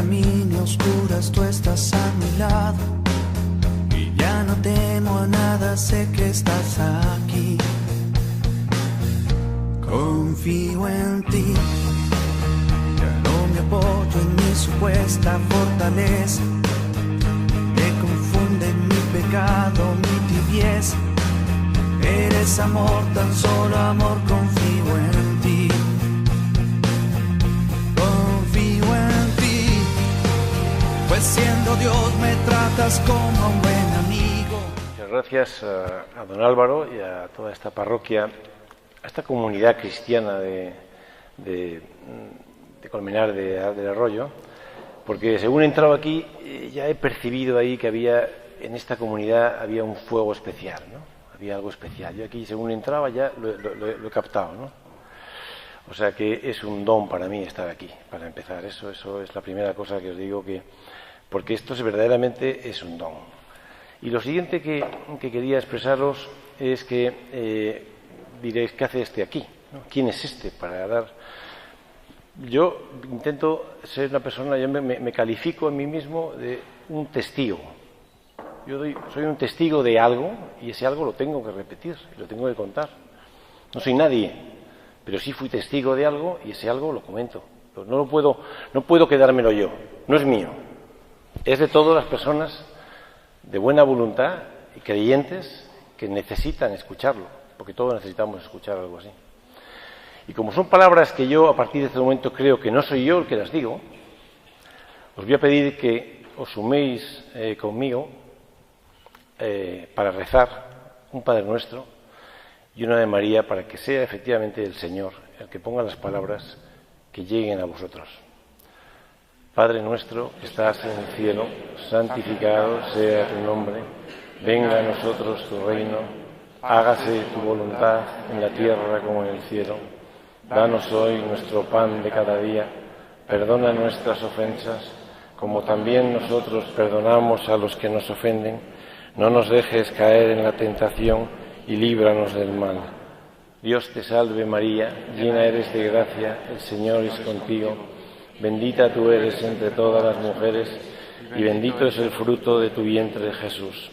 camine a oscuras, tú estás a mi lado. Y ya no temo a nada, sé que estás aquí. Confío en ti. Ya no me apoyo en mi supuesta fortaleza. Me confunde mi pecado, mi tibieza. Eres amor, tan solo amor, confío en ti. Confío en ti. Pues siendo Dios me tratas como a un buen amigo. Muchas gracias a don Álvaro y a toda esta parroquia, a esta comunidad cristiana de Colmenar del Arroyo, porque según he entrado aquí ya he percibido ahí que había en esta comunidad había un fuego especial, ¿no? Había algo especial. Yo aquí según entraba ya lo he captado, ¿no? O sea que es un don para mí estar aquí, para empezar. Eso es la primera cosa que os digo, porque esto verdaderamente es un don. Y lo siguiente que quería expresaros es que diréis, ¿qué hace este aquí? ¿No? ¿Quién es este para dar? Yo intento ser una persona, yo me califico a mí mismo de un testigo. Soy un testigo de algo y ese algo lo tengo que repetir, lo tengo que contar. No soy nadie, pero sí fui testigo de algo y ese algo lo comento. Pues no puedo quedármelo yo, no es mío. Es de todas las personas de buena voluntad y creyentes que necesitan escucharlo, porque todos necesitamos escuchar algo así. Y como son palabras que yo a partir de este momento creo que no soy yo el que las digo, os voy a pedir que os suméis conmigo para rezar un Padre Nuestro y una Ave María para que sea efectivamente el Señor el que ponga las palabras que lleguen a vosotros. Padre nuestro que estás en el cielo, santificado sea tu nombre, venga a nosotros tu reino, hágase tu voluntad en la tierra como en el cielo. Danos hoy nuestro pan de cada día, perdona nuestras ofensas, como también nosotros perdonamos a los que nos ofenden. No nos dejes caer en la tentación y líbranos del mal. Dios te salve María, llena eres de gracia, el Señor es contigo. Bendita tú eres entre todas las mujeres y bendito es el fruto de tu vientre Jesús.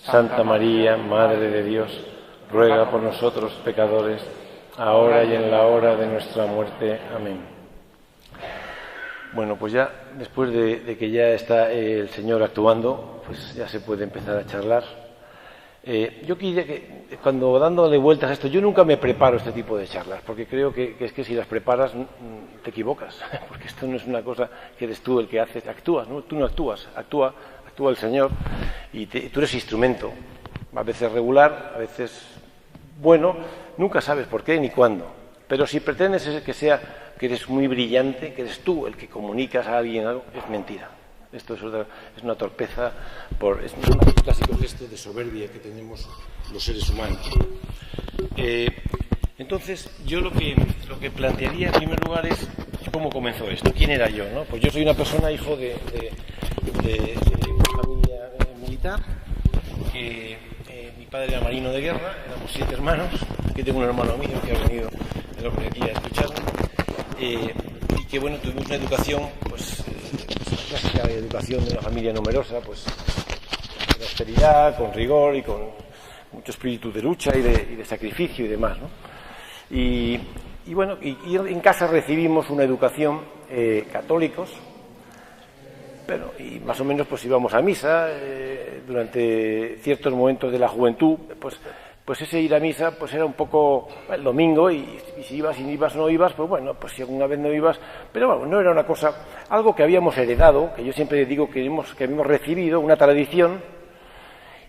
Santa María, Madre de Dios, ruega por nosotros pecadores, ahora y en la hora de nuestra muerte. Amén. Bueno, pues ya después de que ya está el Señor actuando, pues ya se puede empezar a charlar. Yo quería que, cuando dándole vueltas a esto, yo nunca me preparo este tipo de charlas, porque creo que es que si las preparas te equivocas, porque esto no es una cosa que eres tú el que haces, actúas, ¿no? Tú no actúas, actúa el Señor y tú eres instrumento, a veces regular, a veces bueno, nunca sabes por qué ni cuándo, pero si pretendes que eres muy brillante, que eres tú el que comunicas a alguien algo, es mentira. Esto es una torpeza, es un clásico gesto de soberbia que tenemos los seres humanos. Entonces, yo lo que plantearía en primer lugar es cómo comenzó esto, quién era yo, ¿no? Pues yo soy una persona hijo de una familia militar, que mi padre era marino de guerra, éramos 7 hermanos, aquí tengo un hermano mío que ha venido aquí a escucharme, y que bueno, tuvimos una educación, pues clásica educación de una familia numerosa, pues con austeridad, con rigor y con mucho espíritu de lucha y de sacrificio y demás, ¿no? Y bueno, y en casa recibimos una educación católicos, pero y más o menos pues íbamos a misa durante ciertos momentos de la juventud, pues ese ir a misa pues era un poco el domingo y si ibas no ibas, pues bueno, pues si alguna vez no ibas, pero bueno, no era una cosa, algo que habíamos heredado, que yo siempre digo que habíamos recibido, una tradición,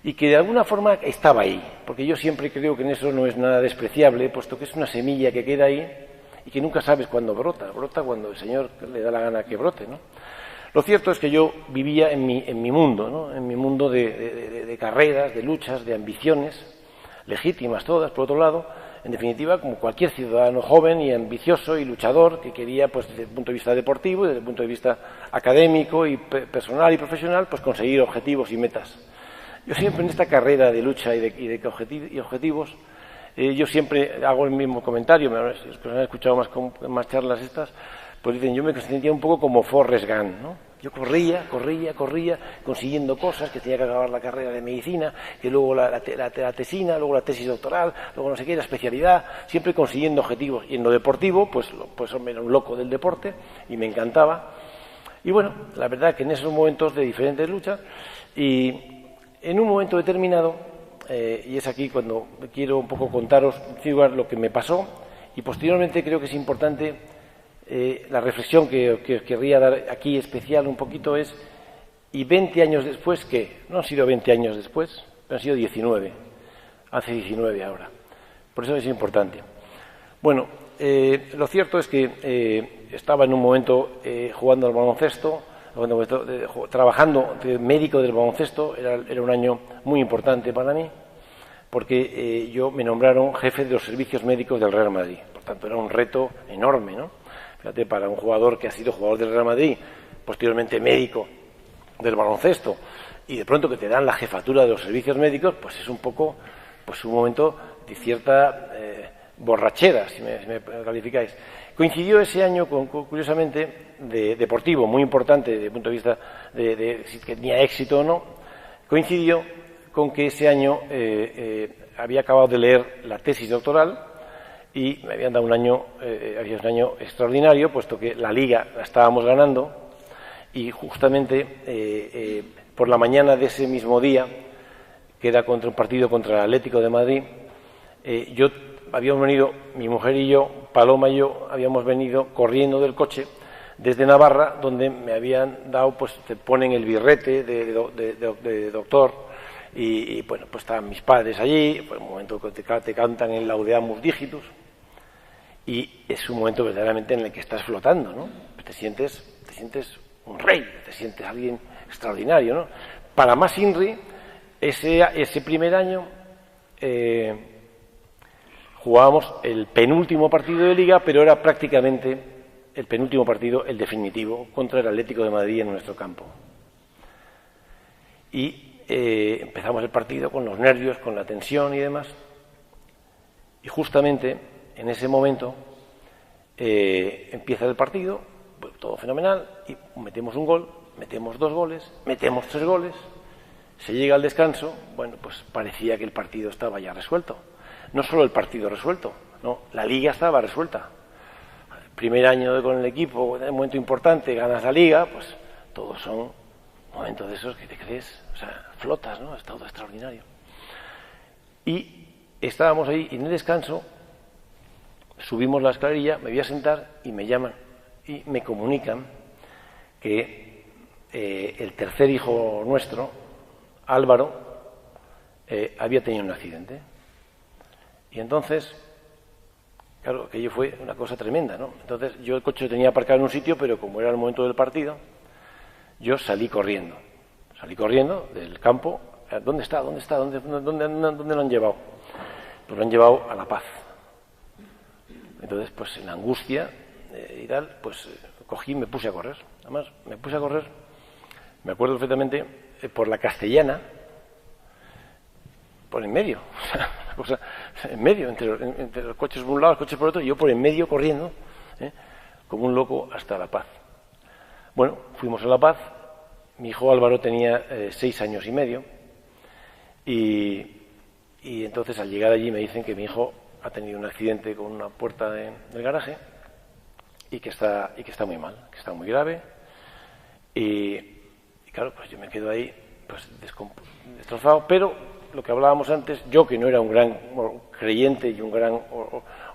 y que de alguna forma estaba ahí, porque yo siempre creo que en eso no es nada despreciable, puesto que es una semilla que queda ahí y que nunca sabes cuándo brota cuando el Señor le da la gana que brote, ¿no? Lo cierto es que yo vivía en mi mundo, ¿no? En mi mundo de carreras, de luchas, de ambiciones, legítimas todas, por otro lado, en definitiva, como cualquier ciudadano joven y ambicioso y luchador que quería, pues desde el punto de vista deportivo y desde el punto de vista académico y personal y profesional, pues conseguir objetivos y metas. Yo siempre en esta carrera de lucha y objetivos, yo siempre hago el mismo comentario, si os han escuchado más charlas estas, pues dicen, yo me sentía un poco como Forrest Gump, ¿no? Yo corría, consiguiendo cosas, que tenía que acabar la carrera de medicina, que luego la tesina, luego la tesis doctoral, luego no sé qué, la especialidad, siempre consiguiendo objetivos. Y en lo deportivo, pues era un loco del deporte y me encantaba. Y bueno, la verdad que en esos momentos de diferentes luchas, y en un momento determinado, y es aquí cuando quiero un poco contaros lo que me pasó, y posteriormente creo que es importante. La reflexión que os querría dar aquí especial un poquito es, ¿y 20 años después qué? No han sido 20 años después, pero han sido 19, hace 19 ahora. Por eso es importante. Bueno, lo cierto es que estaba en un momento jugando al baloncesto, trabajando de médico del baloncesto, era un año muy importante para mí, porque yo me nombraron jefe de los servicios médicos del Real Madrid. Por tanto, era un reto enorme, ¿no? Fíjate, para un jugador que ha sido jugador del Real Madrid, posteriormente médico del baloncesto, y de pronto que te dan la jefatura de los servicios médicos, pues es un poco, pues un momento de cierta borrachera, si me calificáis. Coincidió ese año, curiosamente, deportivo, muy importante desde el punto de vista de si tenía éxito o no, coincidió con que ese año había acabado de leer la tesis doctoral, y me habían dado había un año extraordinario, puesto que la Liga la estábamos ganando, y justamente por la mañana de ese mismo día, que era contra un partido contra el Atlético de Madrid, habíamos venido, mi mujer y yo, Paloma y yo, habíamos venido corriendo del coche desde Navarra, donde me habían dado, pues te ponen el birrete de doctor, y bueno, pues estaban mis padres allí, pues un momento que te cantan el Laudeamus Digitus. Y es un momento verdaderamente en el que estás flotando, ¿no? Te sientes un rey, te sientes alguien extraordinario, ¿no? Para más INRI, ese primer año jugábamos el penúltimo partido de Liga, pero era prácticamente el penúltimo partido, el definitivo, contra el Atlético de Madrid en nuestro campo. Y empezamos el partido con los nervios, con la tensión y demás. Y justamente en ese momento empieza el partido, pues, todo fenomenal, y metemos un gol, metemos 2 goles, metemos 3 goles, se llega al descanso, bueno, pues parecía que el partido estaba ya resuelto. No solo el partido resuelto, no, la Liga estaba resuelta. El primer año con el equipo, un momento importante, ganas la Liga, pues todos son momentos de esos que te crees, o sea, flotas, ¿no? Es todo extraordinario. Y estábamos ahí, y en el descanso subimos la escalerilla, me voy a sentar y me llaman y me comunican que el tercer hijo nuestro, Álvaro, había tenido un accidente. Y entonces, claro, aquello fue una cosa tremenda, ¿no? Entonces yo el coche lo tenía aparcado en un sitio, pero como era el momento del partido, yo salí corriendo del campo. ¿Dónde está? ¿Dónde lo han llevado? Pues lo han llevado a La Paz. Entonces, pues en la angustia y tal, pues cogí y me puse a correr. Además, me puse a correr, me acuerdo perfectamente, por la Castellana, por en medio, o sea, en medio, entre los coches por un lado, los coches por otro, y yo por en medio corriendo, como un loco hasta La Paz. Bueno, fuimos a La Paz, mi hijo Álvaro tenía 6 años y medio, y entonces al llegar allí me dicen que mi hijo ha tenido un accidente con una puerta del garaje y que está muy mal, que está muy grave, y claro, pues yo me quedo ahí pues destrozado, pero lo que hablábamos antes, yo que no era un gran creyente y un gran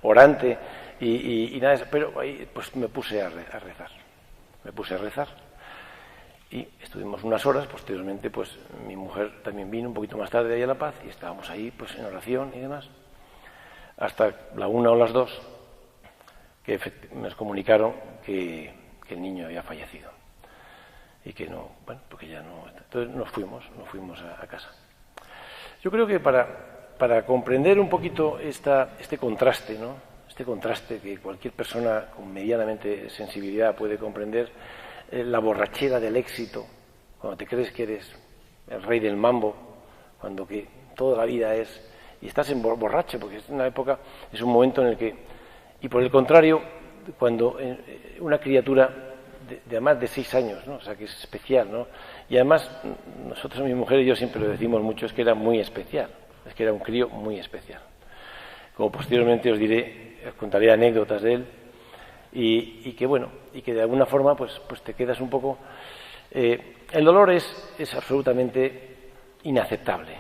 orante y nada de eso, pero ahí pues me puse a rezar y estuvimos unas horas. Posteriormente pues mi mujer también vino un poquito más tarde de ahí a La Paz y estábamos ahí pues en oración y demás hasta la 1 o las 2 que nos comunicaron que el niño había fallecido y que no, bueno, porque ya no. Entonces nos fuimos a casa. Yo creo que para comprender un poquito este contraste, ¿no? Este contraste que cualquier persona con medianamente sensibilidad puede comprender, la borrachera del éxito, cuando te crees que eres el rey del mambo, cuando que toda la vida es, y estás en borracho, porque es una época, es un momento en el que, y por el contrario, cuando una criatura de más de 6 años, ¿no? O sea, que es especial, ¿no? Y además, nosotros, mi mujer y yo siempre lo decimos mucho, es que era muy especial, es que era un crío muy especial. Como posteriormente os contaré anécdotas de él, y que bueno, y que de alguna forma pues te quedas un poco... el dolor es absolutamente inaceptable,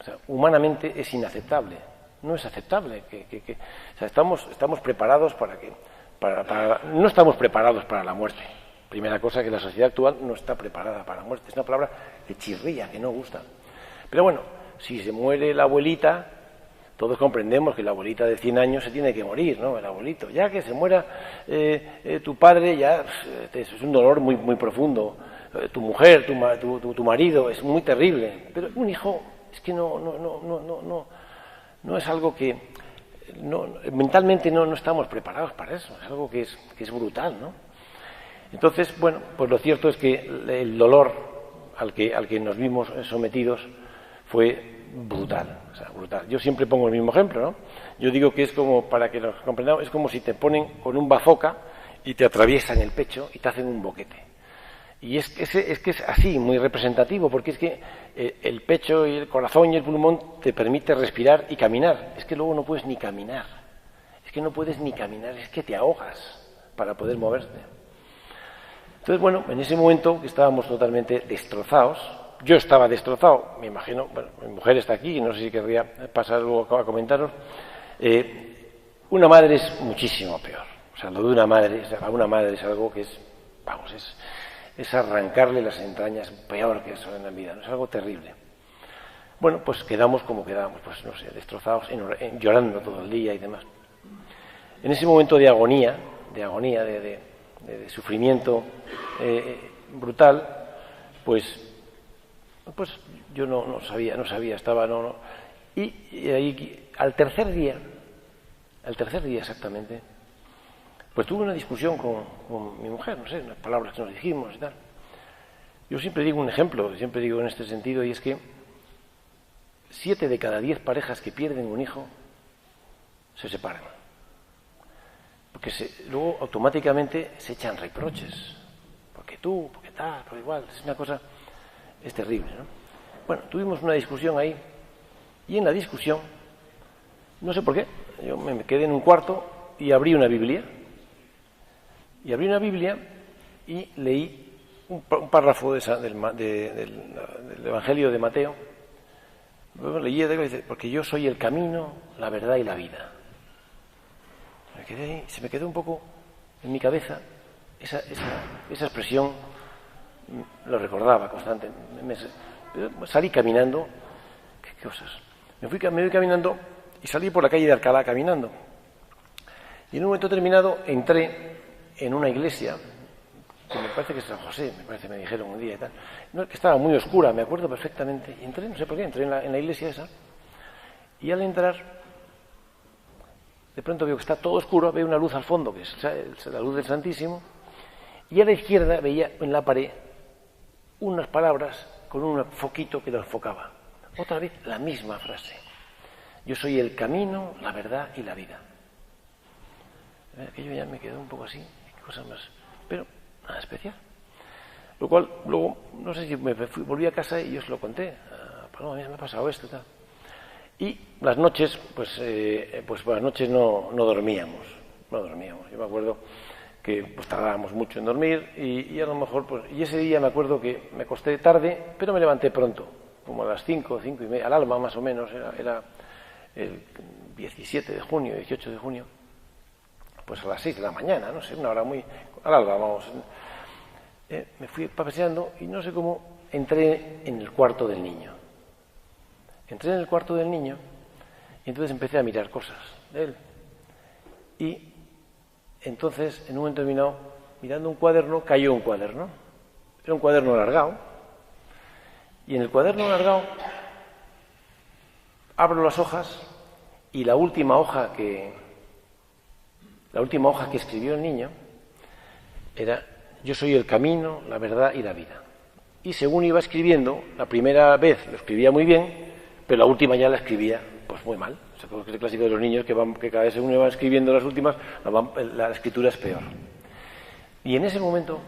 o sea, humanamente es inaceptable, no es aceptable. O sea, estamos preparados no estamos preparados para la muerte. Primera cosa, que la sociedad actual no está preparada para la muerte. Es una palabra que chirría, que no gusta. Pero bueno, si se muere la abuelita, todos comprendemos que la abuelita de 100 años se tiene que morir, ¿no? El abuelito. Ya que se muera tu padre, ya eso es un dolor muy, muy profundo. Tu mujer, tu marido, es muy terrible. Pero un hijo es que no es algo que... mentalmente no estamos preparados para eso. Es algo que es brutal, ¿no? Entonces, bueno, pues lo cierto es que el dolor al que nos vimos sometidos fue brutal, o sea, brutal. Yo siempre pongo el mismo ejemplo, ¿no? Yo digo que es como, para que nos comprendamos, es como si te ponen con un bazooka y te atraviesan el pecho y te hacen un boquete. Y es que es así, muy representativo, porque es que el pecho y el corazón y el pulmón te permite respirar y caminar. Es que luego no puedes ni caminar. Es que no puedes ni caminar, es que te ahogas para poder moverte. Entonces, bueno, en ese momento que estábamos totalmente destrozados, yo estaba destrozado, me imagino, bueno, mi mujer está aquí, no sé si querría pasar luego a comentaros. Una madre es muchísimo peor. O sea, lo de una madre, a una madre es algo que es, vamos, es arrancarle las entrañas peor que eso en la vida, ¿no? Es algo terrible. Bueno, pues quedamos como quedamos, pues no sé, destrozados, llorando todo el día y demás. En ese momento de agonía, de sufrimiento brutal, pues yo no sabía, estaba, y ahí al tercer día exactamente, pues tuve una discusión con mi mujer, no sé, unas palabras que nos dijimos y tal. Yo siempre digo un ejemplo, siempre digo en este sentido, y es que 7 de cada 10 parejas que pierden un hijo se separan. Porque luego automáticamente se echan reproches. Porque tú, porque tal, pero igual, es una cosa, es terrible, ¿no? Bueno, tuvimos una discusión ahí, y en la discusión, no sé por qué, yo me quedé en un cuarto y abrí una Biblia. Y leí un párrafo del Evangelio de Mateo. Luego leí, dice, porque yo soy el camino, la verdad y la vida. Me quedé ahí, se me quedó un poco en mi cabeza esa expresión, lo recordaba constantemente. Salí caminando, ¿qué cosas? Me fui caminando y salí por la calle de Alcalá caminando. Y en un momento determinado entré en una iglesia, que me parece que es San José, me dijeron un día y tal, no, que estaba muy oscura, me acuerdo perfectamente, y entré, no sé por qué, entré en la iglesia esa, y al entrar, de pronto veo que está todo oscuro, veo una luz al fondo, que es la luz del Santísimo, y a la izquierda veía en la pared unas palabras con un foquito que lo enfocaba. Otra vez la misma frase. Yo soy el camino, la verdad y la vida. Aquello ya me quedó un poco así, cosas más, pero nada especial. Lo cual, luego, no sé si volví a casa y yo os lo conté. Paloma, mira, me ha pasado esto y tal. Y las noches, pues por las noches no dormíamos. Yo me acuerdo que pues tardábamos mucho en dormir y a lo mejor, pues, y ese día me acuerdo que me acosté tarde, pero me levanté pronto, como a las 5:30, al alba más o menos, era el 17 de junio, 18 de junio, pues a las 6 de la mañana, no sé, una hora muy, al alba, vamos. Me fui paseando y no sé cómo entré en el cuarto del niño. Entré en el cuarto del niño y entonces empecé a mirar cosas de él. Y entonces, en un momento determinado, mirando un cuaderno, cayó un cuaderno. Era un cuaderno alargado. Y en el cuaderno alargado abro las hojas y la última hoja que escribió el niño era: yo soy el camino, la verdad y la vida. Y según iba escribiendo, la primera vez lo escribía muy bien, pero la última ya la escribía pues muy mal. O sea, que es el clásico de los niños que cada vez según van escribiendo las últimas, la escritura es peor. Y en ese momento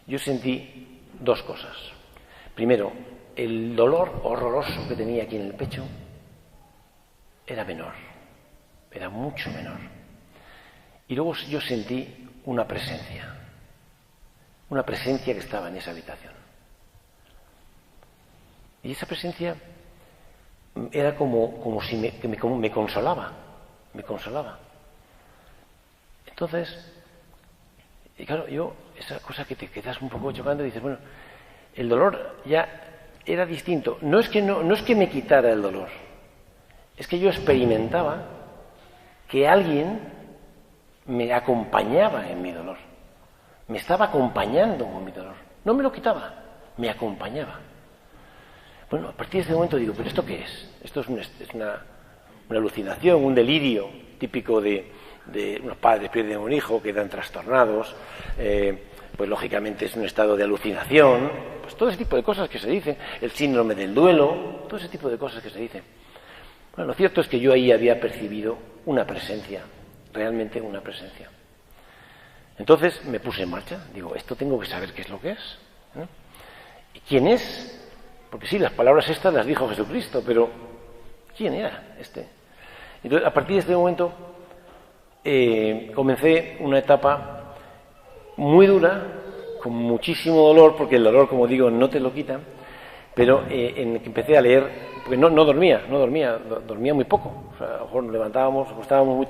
yo sentí dos cosas. Primero, el dolor horroroso que tenía aquí en el pecho era menor, era mucho menor. Y luego yo sentí una presencia que estaba en esa habitación. Y esa presencia era como si me consolaba. Entonces, y claro, esa cosa que te quedas un poco chocando y dices, bueno, el dolor ya era distinto. No es que me quitara el dolor, es que yo experimentaba que alguien me acompañaba en mi dolor. Me estaba acompañando con mi dolor. No me lo quitaba, me acompañaba. Bueno, a partir de ese momento digo, ¿pero esto qué es? Esto es una alucinación, un delirio típico de unos padres pierden un hijo, quedan trastornados, pues lógicamente es un estado de alucinación, pues todo ese tipo de cosas que se dicen, el síndrome del duelo, todo ese tipo de cosas que se dicen. Bueno, lo cierto es que yo ahí había percibido una presencia, realmente una presencia. Entonces me puse en marcha, digo, esto tengo que saber qué es lo que es, ¿no? ¿Y quién es? Porque sí, las palabras estas las dijo Jesucristo, pero ¿quién era este? Entonces, a partir de este momento comencé una etapa muy dura, con muchísimo dolor, porque el dolor, como digo, no te lo quita, pero en el que empecé a leer, porque no dormía muy poco. O sea, a lo mejor nos levantábamos, acostábamos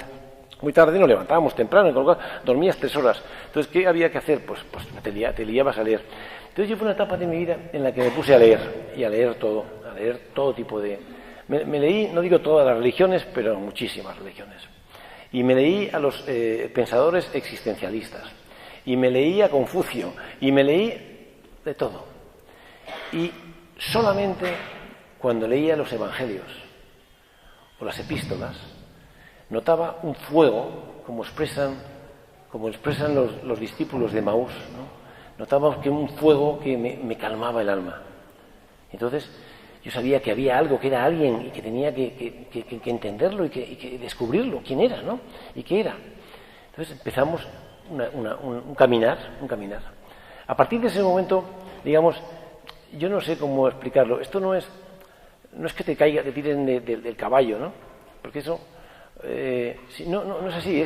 muy tarde, nos levantábamos temprano, con lo cual dormías 3 horas. Entonces, ¿qué había que hacer? Pues te liabas a leer. Entonces, yo fue una etapa de mi vida en la que me puse a leer, y a leer todo tipo de... Me leí, no digo todas las religiones, pero muchísimas religiones. Y me leí a los pensadores existencialistas, y me leí a Confucio, y me leí de todo. Y solamente cuando leía los evangelios o las epístolas, notaba un fuego, como expresan los discípulos de Maús, ¿no? Notaba que un fuego que me calmaba el alma. Entonces, yo sabía que había algo, que era alguien, y que tenía que entenderlo y que descubrirlo, quién era, ¿no? Y qué era. Entonces empezamos un caminar. A partir de ese momento, digamos, yo no sé cómo explicarlo. Esto no es que te tiren del caballo, ¿no? Porque eso, no es así.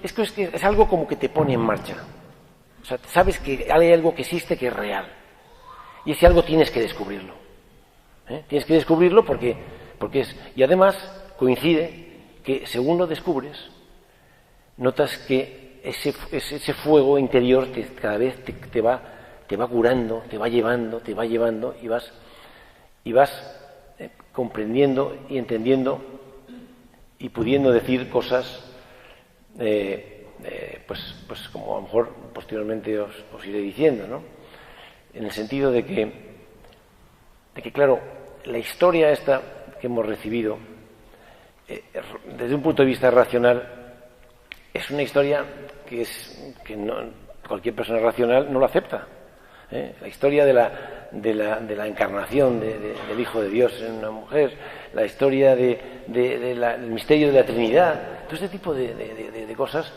Es que es algo como que te pone en marcha. O sea, sabes que hay algo que existe que es real. Y ese algo tienes que descubrirlo. Tienes que descubrirlo porque es... Y además coincide que según lo descubres, notas que ese fuego interior cada vez te va curando, te va llevando y vas comprendiendo y entendiendo y pudiendo decir cosas pues como a lo mejor posteriormente os iré diciendo, ¿no? En el sentido de que claro, la historia esta que hemos recibido desde un punto de vista racional es una historia que cualquier persona racional no la acepta. La historia de la encarnación del Hijo de Dios en una mujer, la historia del misterio de la Trinidad, todo este tipo de cosas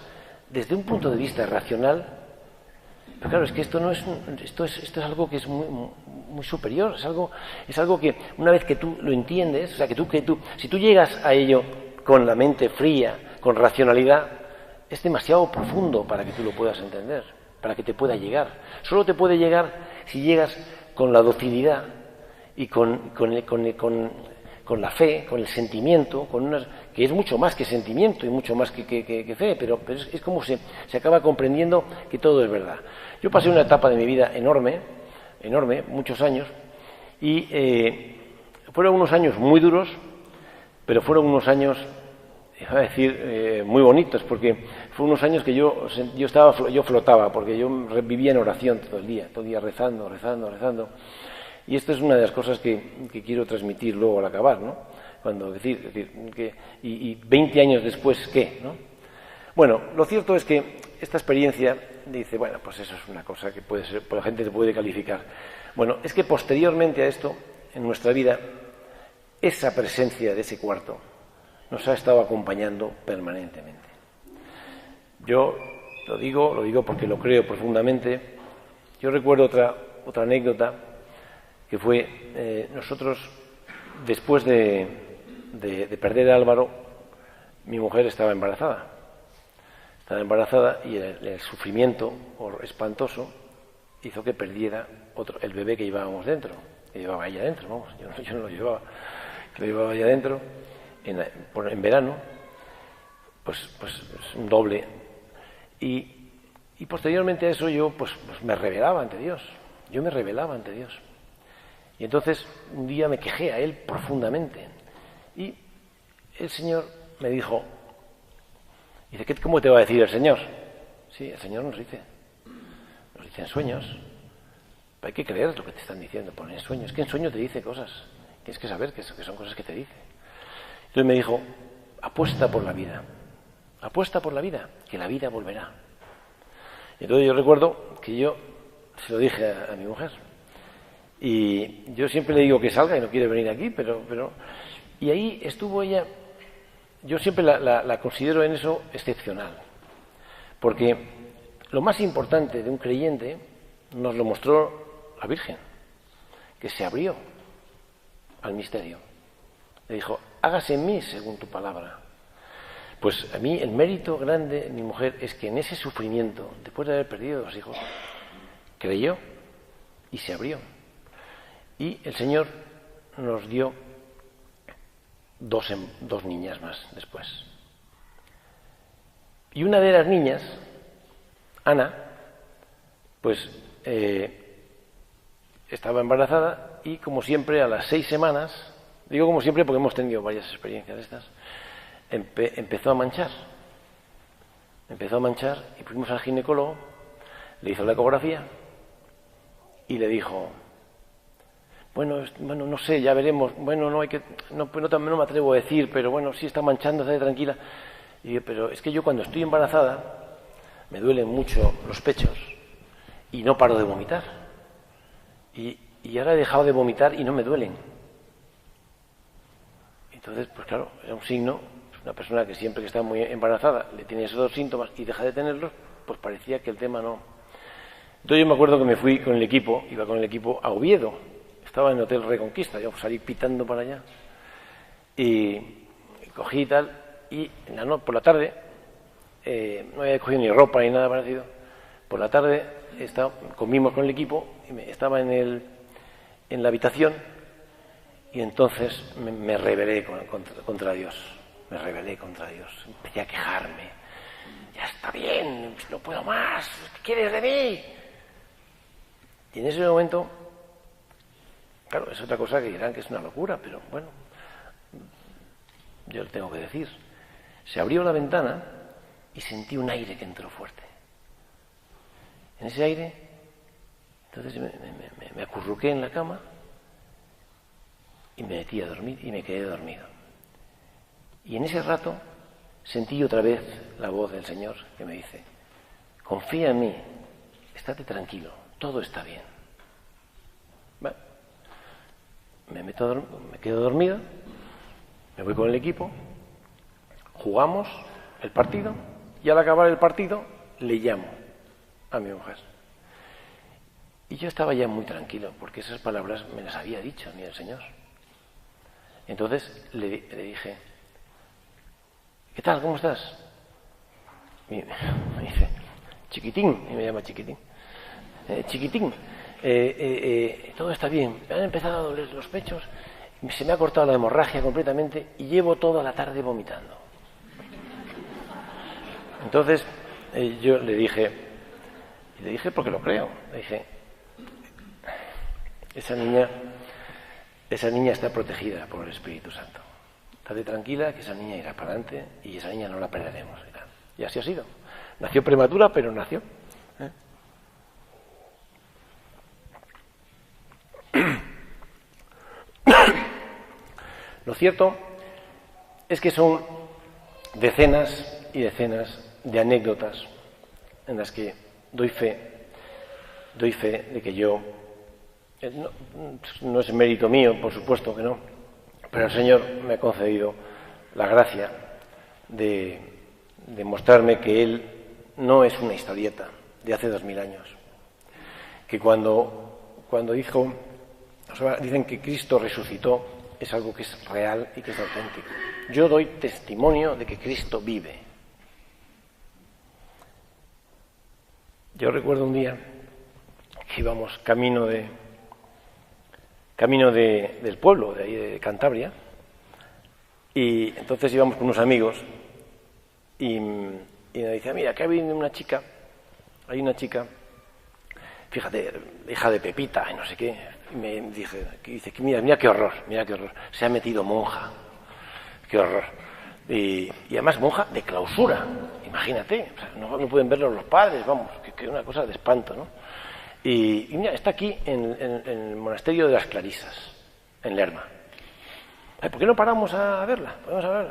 desde un punto de vista racional. Pero claro, es que esto es algo que es muy superior, es algo que una vez que tú lo entiendes, o sea, si tú llegas a ello con la mente fría, con racionalidad, es demasiado profundo para que tú lo puedas entender, para que te pueda llegar. Solo te puede llegar si llegas con la docilidad y con la fe, con el sentimiento, que es mucho más que sentimiento y mucho más que fe, pero es como se acaba comprendiendo que todo es verdad. Yo pasé una etapa de mi vida enorme, muchos años, y fueron unos años muy duros, pero fueron unos años, iba a decir, muy bonitos, porque fueron unos años que yo flotaba, porque yo vivía en oración todo el día rezando. Y esto es una de las cosas que quiero transmitir luego al acabar, ¿no? Y 20 años después, ¿qué? ¿No? Bueno, lo cierto es que esta experiencia dice, bueno, pues eso es una cosa que puede ser, la gente se puede calificar. Bueno, es que posteriormente a esto, en nuestra vida, esa presencia de ese cuarto nos ha estado acompañando permanentemente. Yo lo digo porque lo creo profundamente. Yo recuerdo otra anécdota que fue nosotros, después de perder a Álvaro, mi mujer estaba embarazada. Estaba embarazada y el sufrimiento espantoso hizo que perdiera el bebé que llevábamos dentro, que llevaba ella dentro, vamos, yo no lo llevaba, que lo llevaba ella dentro en verano, pues un doble. Y posteriormente a eso yo pues me rebelaba ante Dios. Yo me rebelaba ante Dios. Y entonces un día me quejé a Él profundamente. Y el Señor me dijo, ¿cómo te va a decir el Señor? Sí, el Señor nos dice en sueños. Pero hay que creer lo que te están diciendo, poner en sueños. Es que en sueños te dice cosas. Tienes que saber que son cosas que te dice. Entonces me dijo, apuesta por la vida. Apuesta por la vida, que la vida volverá. Y entonces yo recuerdo que yo se lo dije a mi mujer. Y yo siempre le digo que salga y no quiere venir aquí, pero y ahí estuvo ella. Yo siempre la considero en eso excepcional. Porque lo más importante de un creyente nos lo mostró la Virgen, que se abrió al misterio. Le dijo, hágase en mí según tu palabra. Pues a mí el mérito grande de mi mujer es que en ese sufrimiento, después de haber perdido 2 hijos, creyó y se abrió. Y el Señor nos dio 2 niñas más después. Y una de las niñas, Ana, pues estaba embarazada y, como siempre, a las 6 semanas, digo como siempre porque hemos tenido varias experiencias de estas, empezó a manchar y fuimos al ginecólogo, le hizo la ecografía y le dijo, bueno, no sé, ya veremos, bueno, no me atrevo a decir, pero bueno, sí está manchando, estate tranquila. Y yo, pero es que yo cuando estoy embarazada me duelen mucho los pechos y no paro de vomitar. Y ahora he dejado de vomitar y no me duelen. Entonces, pues claro, era un signo. Una persona que siempre que está muy embarazada le tiene esos 2 síntomas y deja de tenerlos, pues parecía que el tema no. Entonces yo me acuerdo que me fui con el equipo, iba con el equipo a Oviedo, estaba en el Hotel Reconquista, yo salí pitando para allá y cogí y tal, y por la tarde, no había cogido ni ropa ni nada parecido, por la tarde comimos con el equipo y estaba en la habitación y entonces me rebelé contra Dios. Me rebelé contra Dios, empecé a quejarme. Ya está bien, no puedo más, ¿qué quieres de mí? Y en ese momento, claro, es otra cosa que dirán que es una locura, pero bueno, yo lo tengo que decir. Se abrió la ventana y sentí un aire que entró fuerte. En ese aire, entonces me acurruqué en la cama y me metí a dormir y me quedé dormido. Y en ese rato sentí otra vez la voz del Señor que me dice, confía en mí, estate tranquilo, todo está bien. Bueno, me quedo dormido, me voy con el equipo, jugamos el partido y al acabar el partido le llamo a mi mujer. Y yo estaba ya muy tranquilo porque esas palabras me las había dicho a mí el Señor. Entonces le dije, ¿qué tal? ¿Cómo estás? Me dice, chiquitín, y me llama chiquitín. Chiquitín, todo está bien. Me han empezado a doler los pechos, se me ha cortado la hemorragia completamente y llevo toda la tarde vomitando. Entonces yo le dije porque lo creo, le dije, esa niña está protegida por el Espíritu Santo. Estate tranquila, que esa niña irá para adelante y esa niña no la perderemos. Y así ha sido. Nació prematura, pero nació. Lo cierto es que son decenas y decenas de anécdotas en las que doy fe de que yo, no es mérito mío, por supuesto que no, Pero el Señor me ha concedido la gracia de mostrarme que Él no es una historieta de hace 2000 años. Que cuando dijo, o sea, dicen que Cristo resucitó, es algo que es real y que es auténtico. Yo doy testimonio de que Cristo vive. Yo recuerdo un día que íbamos camino del pueblo, de ahí de Cantabria, y entonces íbamos con unos amigos y me decía, mira, que hay una chica, fíjate, hija de Pepita, y no sé qué, y me dice, mira qué horror, se ha metido monja, qué horror. Y además monja de clausura, imagínate, o sea, no pueden verlo los padres, vamos, que una cosa de espanto, ¿no? Y mira, está aquí en el monasterio de las Clarisas, en Lerma. Ay, ¿por qué no paramos a verla? Vamos a ver.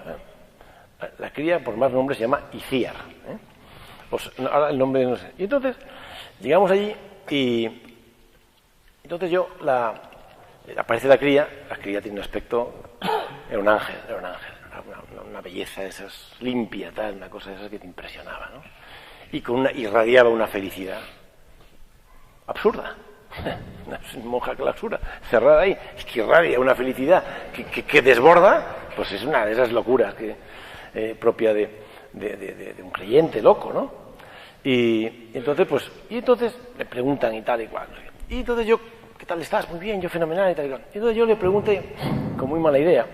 La cría, por más nombre, se llama Icíar, ¿eh? Pues, ahora el nombre no sé. Y entonces llegamos allí y entonces aparece la cría tiene un aspecto, era un ángel, una belleza de esas, limpia, tal, una cosa de esas que te impresionaba, ¿no? Y irradiaba una felicidad absurda. Una monja clausura, cerrada ahí, es que irradia una felicidad que desborda, pues es una de esas locuras propia de un creyente loco, ¿no? Y entonces le preguntan y tal y cual. Y entonces yo, ¿qué tal estás? Muy bien, yo fenomenal y tal y cual. Y entonces yo le pregunté, con muy mala idea,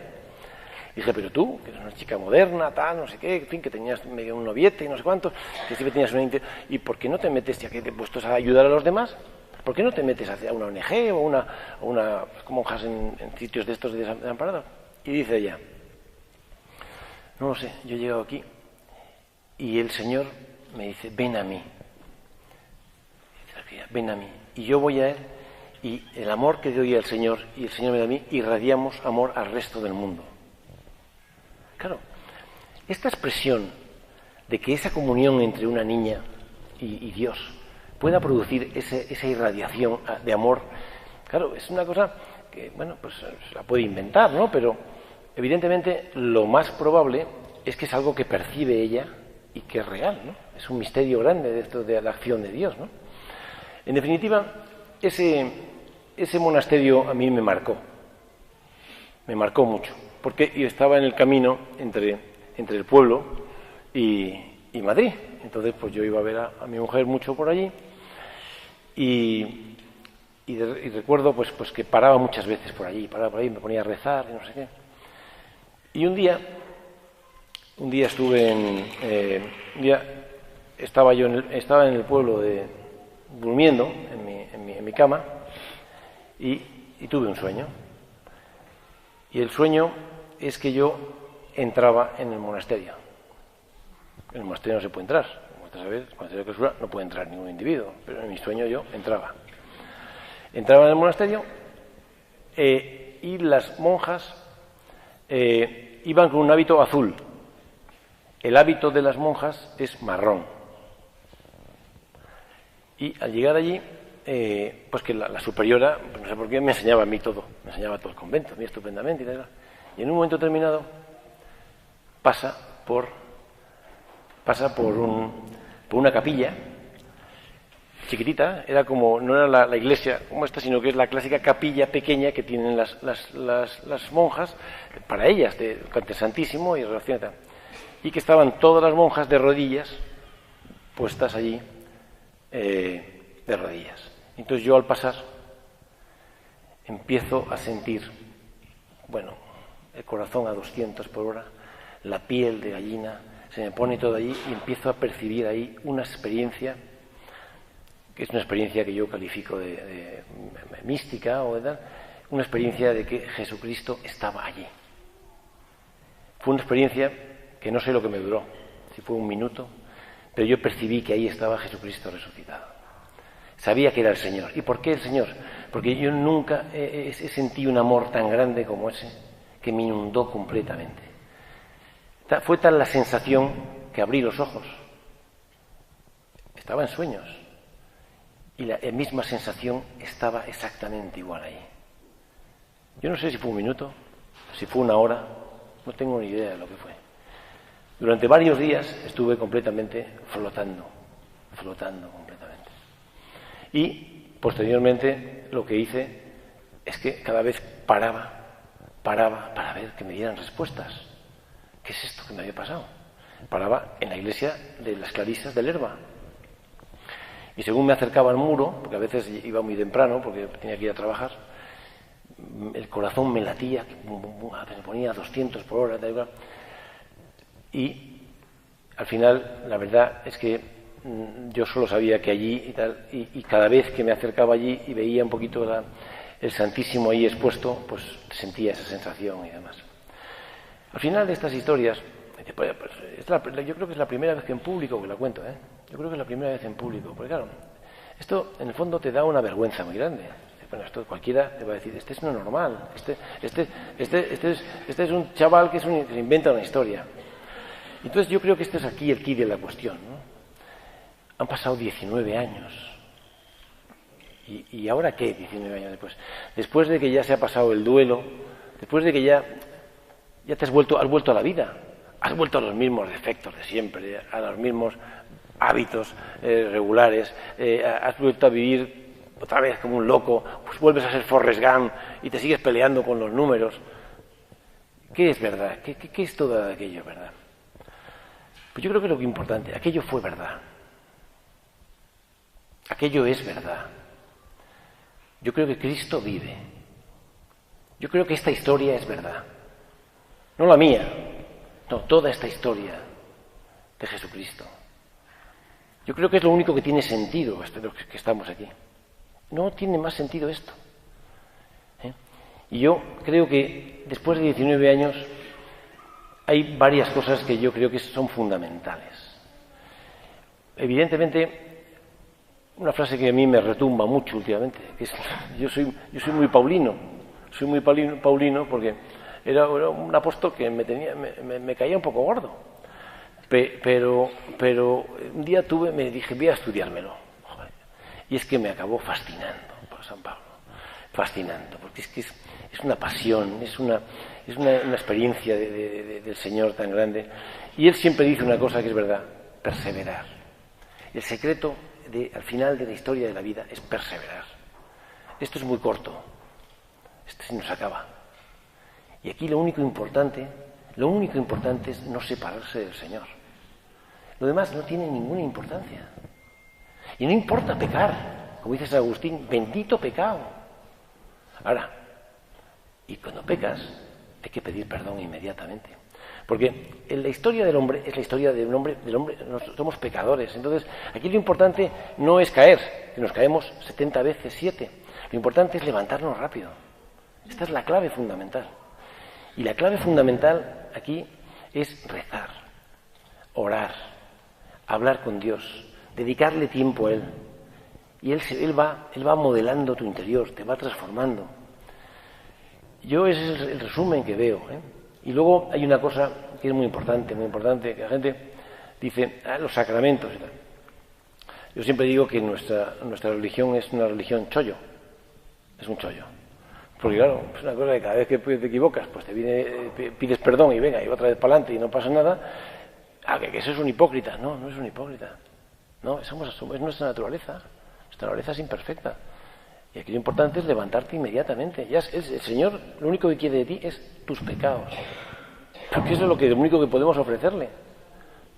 dije, pero tú, que eres una chica moderna, tal, no sé qué, en fin, que tenías medio un noviete y no sé cuánto, que siempre tenías ¿y por qué no te metes, ya que te he puesto a ayudar a los demás? ¿Por qué no te metes hacia una ONG o una monjas en sitios de estos de desamparados? Y dice ella, no lo sé, yo he llegado aquí y el Señor me dice, ven a mí. Ven a mí. Y yo voy a Él y el amor que doy al Señor y el Señor me da a mí, irradiamos amor al resto del mundo. Claro, esta expresión de que esa comunión entre una niña y Dios pueda producir esa irradiación de amor, claro, es una cosa que, bueno, pues se la puede inventar, ¿no? Pero evidentemente lo más probable es que es algo que percibe ella y que es real, ¿no? Es un misterio grande de esto de la acción de Dios, ¿no? En definitiva, ese monasterio a mí me marcó mucho, porque yo estaba en el camino entre el pueblo y Madrid. Entonces, pues yo iba a ver a mi mujer mucho por allí y recuerdo pues que paraba muchas veces por allí, me ponía a rezar y no sé qué. Y un día estaba en el pueblo durmiendo en mi cama y tuve un sueño. Y el sueño es que yo entraba en el monasterio. En el monasterio no se puede entrar. Como ustedes saben, en el monasterio de clausura no puede entrar ningún individuo. Pero en mi sueño yo entraba. Entraba en el monasterio y las monjas iban con un hábito azul. El hábito de las monjas es marrón. Y al llegar allí, pues que la superiora, pues no sé por qué, me enseñaba a mí todo. Me enseñaba todo el convento, a mí estupendamente y tal. Y en un momento determinado pasa por una capilla chiquitita, no era la iglesia como esta, sino que es la clásica capilla pequeña que tienen las monjas para ellas, de Cante Santísimo y relación y tal. Y que estaban todas las monjas de rodillas, puestas allí de rodillas. Entonces yo al pasar empiezo a sentir, bueno, el corazón a 200 por hora, la piel de gallina, se me pone todo allí y empiezo a percibir ahí una experiencia, que es una experiencia que yo califico de mística o de tal, una experiencia de que Jesucristo estaba allí. Fue una experiencia que no sé lo que me duró, si fue un minuto, pero yo percibí que ahí estaba Jesucristo resucitado. Sabía que era el Señor. ¿Y por qué el Señor? Porque yo nunca he sentido un amor tan grande como ese, que me inundó completamente. Fue tal la sensación que abrí los ojos. Estaba en sueños. Y la misma sensación estaba exactamente igual ahí. Yo no sé si fue un minuto, Si fue una hora, no tengo ni idea de lo que fue. Durante varios días estuve completamente flotando completamente. Y posteriormente lo que hice es que cada vez paraba para ver que me dieran respuestas. ¿Qué es esto que me había pasado? Paraba en la iglesia de las Clarisas de Lerba. Y según me acercaba al muro, porque a veces iba muy temprano, porque tenía que ir a trabajar, el corazón me latía, me ponía a 200 por hora, tal y cual. Y al final, la verdad es que yo solo sabía que allí y tal, y cada vez que me acercaba allí y veía un poquito el Santísimo ahí expuesto, pues sentía esa sensación y demás. Al final de estas historias, yo creo que es la primera vez que en público que la cuento, ¿eh? Yo creo que es la primera vez en público, porque claro, esto en el fondo te da una vergüenza muy grande. Bueno, esto cualquiera te va a decir, este es no normal, este es un chaval que se inventa una historia. Entonces yo creo que este es aquí el quid de la cuestión, ¿no? Han pasado 19 años. ¿Y ahora qué? 19 años después. Después de que ya se ha pasado el duelo, después de que ya te has vuelto a la vida, has vuelto a los mismos defectos de siempre, a los mismos hábitos regulares, has vuelto a vivir otra vez como un loco, pues vuelves a ser Forrest Gump y te sigues peleando con los números. ¿Qué es verdad? ¿Qué es todo aquello verdad? Pues yo creo que lo que es importante, aquello fue verdad. Aquello es verdad. Yo creo que Cristo vive. Yo creo que esta historia es verdad. No la mía, no, toda esta historia de Jesucristo. Yo creo que es lo único que tiene sentido, que estamos aquí. No tiene más sentido esto. Y yo creo que después de 19 años hay varias cosas que yo creo que son fundamentales. Evidentemente, una frase que a mí me retumba mucho últimamente, que es, yo soy muy paulino, porque era un apóstol que me caía un poco gordo. Pero un día me dije, voy a estudiármelo. Y es que me acabó fascinando por San Pablo. Fascinando, porque es que es una pasión, es una experiencia del Señor tan grande. Y él siempre dice una cosa que es verdad, perseverar. El secreto al final de la historia de la vida es perseverar. Esto es muy corto, esto se nos acaba. Y aquí lo único importante es no separarse del Señor. Lo demás no tiene ninguna importancia. Y no importa pecar, como dice San Agustín, bendito pecado. Ahora, y cuando pecas, hay que pedir perdón inmediatamente. Porque en la historia del hombre es la historia del hombre, somos pecadores. Entonces, aquí lo importante no es caer, que nos caemos 70 veces 7. Lo importante es levantarnos rápido. Esta es la clave fundamental. Y la clave fundamental aquí es rezar, orar, hablar con Dios, dedicarle tiempo a Él. Y Él va modelando tu interior, te va transformando. Ese es el resumen que veo, ¿eh? Y luego hay una cosa que es muy importante, que la gente dice, los sacramentos y tal. Yo siempre digo que nuestra religión es una religión chollo, es un chollo. Porque claro, es una cosa que cada vez que te equivocas, pues pides perdón y venga, y otra vez para adelante y no pasa nada. Que eso es un hipócrita. No es un hipócrita. No, es nuestra naturaleza. Nuestra naturaleza es imperfecta. Y aquí lo importante es levantarte inmediatamente. El Señor lo único que quiere de ti es tus pecados. Porque eso es lo único que podemos ofrecerle.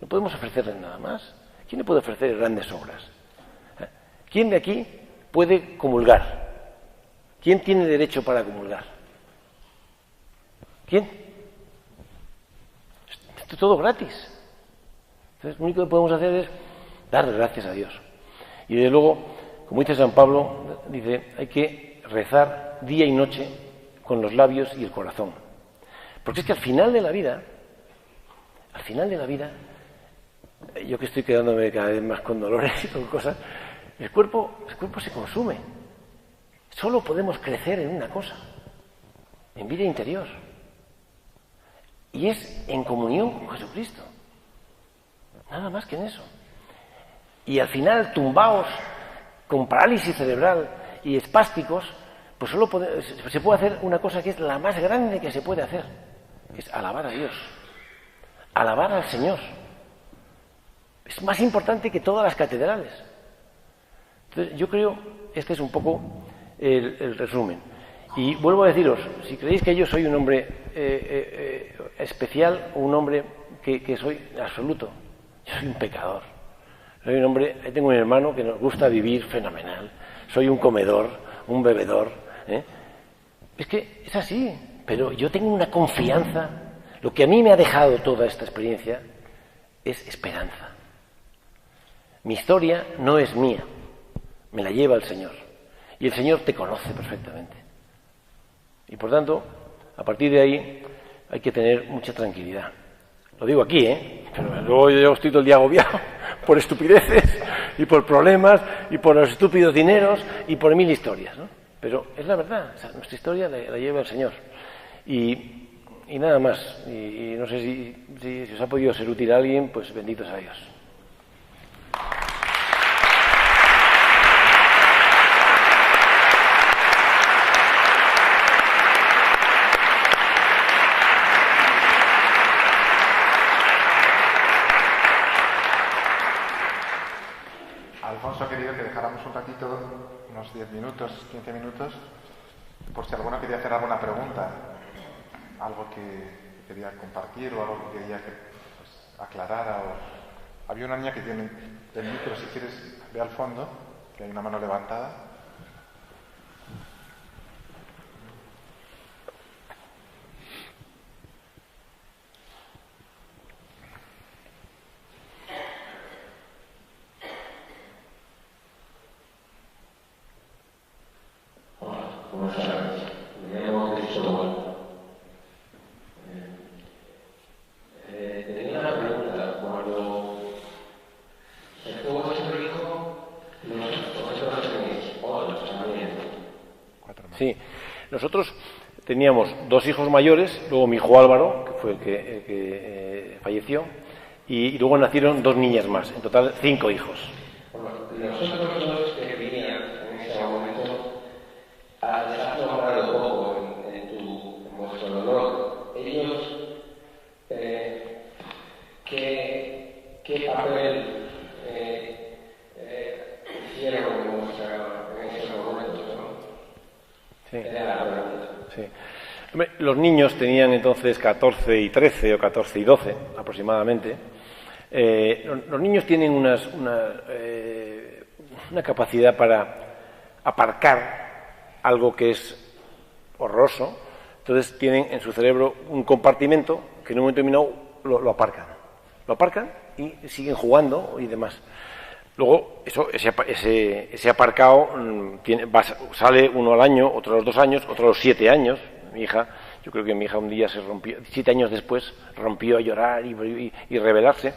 No podemos ofrecerle nada más. ¿Quién le puede ofrecer grandes obras? ¿Quién de aquí puede comulgar? ¿Quién tiene derecho para comulgar? ¿Quién? Esto es todo gratis. Entonces, lo único que podemos hacer es dar gracias a Dios. Y desde luego, como dice San Pablo, dice, hay que rezar día y noche con los labios y el corazón. Porque es que al final de la vida, yo que estoy quedándome cada vez más con dolores y con cosas, el cuerpo se consume. Solo podemos crecer en una cosa, en vida interior. Y es en comunión con Jesucristo. Nada más que en eso. Y al final, tumbaos con parálisis cerebral y espásticos, pues solo se puede hacer una cosa que es la más grande que se puede hacer, que es alabar a Dios, alabar al Señor. Es más importante que todas las catedrales. Entonces, yo creo, este es un poco el resumen. Y vuelvo a deciros, si creéis que yo soy un hombre especial o un hombre que soy absoluto, yo soy un pecador. Soy un hombre, tengo un hermano que nos gusta vivir fenomenal. Soy un comedor, un bebedor. Es que es así, pero yo tengo una confianza. Lo que a mí me ha dejado toda esta experiencia es esperanza. Mi historia no es mía, me la lleva el Señor. Y el Señor te conoce perfectamente. Y por tanto, a partir de ahí hay que tener mucha tranquilidad. Lo digo aquí, pero luego yo estoy todo el día agobiado por estupideces y por problemas y por los estúpidos dineros y por 1000 historias, ¿no? Pero es la verdad, o sea, nuestra historia la lleva el Señor. Y nada más. Y no sé si os ha podido ser útil a alguien, pues benditos a Dios. Alfonso ha querido que dejáramos un ratito, unos 10 minutos, 15 minutos, por si alguno quería hacer alguna pregunta, algo que quería compartir o algo que quería que aclarara. Había una niña que tiene el micro, si quieres, ve al fondo, que hay una mano levantada. Sí, nosotros teníamos 2 hijos mayores, luego mi hijo Álvaro, que fue el que falleció, y luego nacieron 2 niñas más, en total 5 hijos. Los otros 2 que vivían en ese momento, les has nombrado poco en vuestro dolor. Ellos, ¿qué papel hicieron en esos momentos, no? Sí. Era la pregunta. Sí. Hombre, los niños tenían entonces 14 y 13 o 14 y 12 aproximadamente. Los niños tienen una capacidad para aparcar algo que es horroroso. Entonces tienen en su cerebro un compartimento que en un momento determinado lo aparcan. Lo aparcan y siguen jugando y demás. Luego, ese aparcado sale uno al año, otro a los 2 años, otro a los 7 años. Mi hija, yo creo que mi hija un día se rompió, 7 años después, rompió a llorar y rebelarse.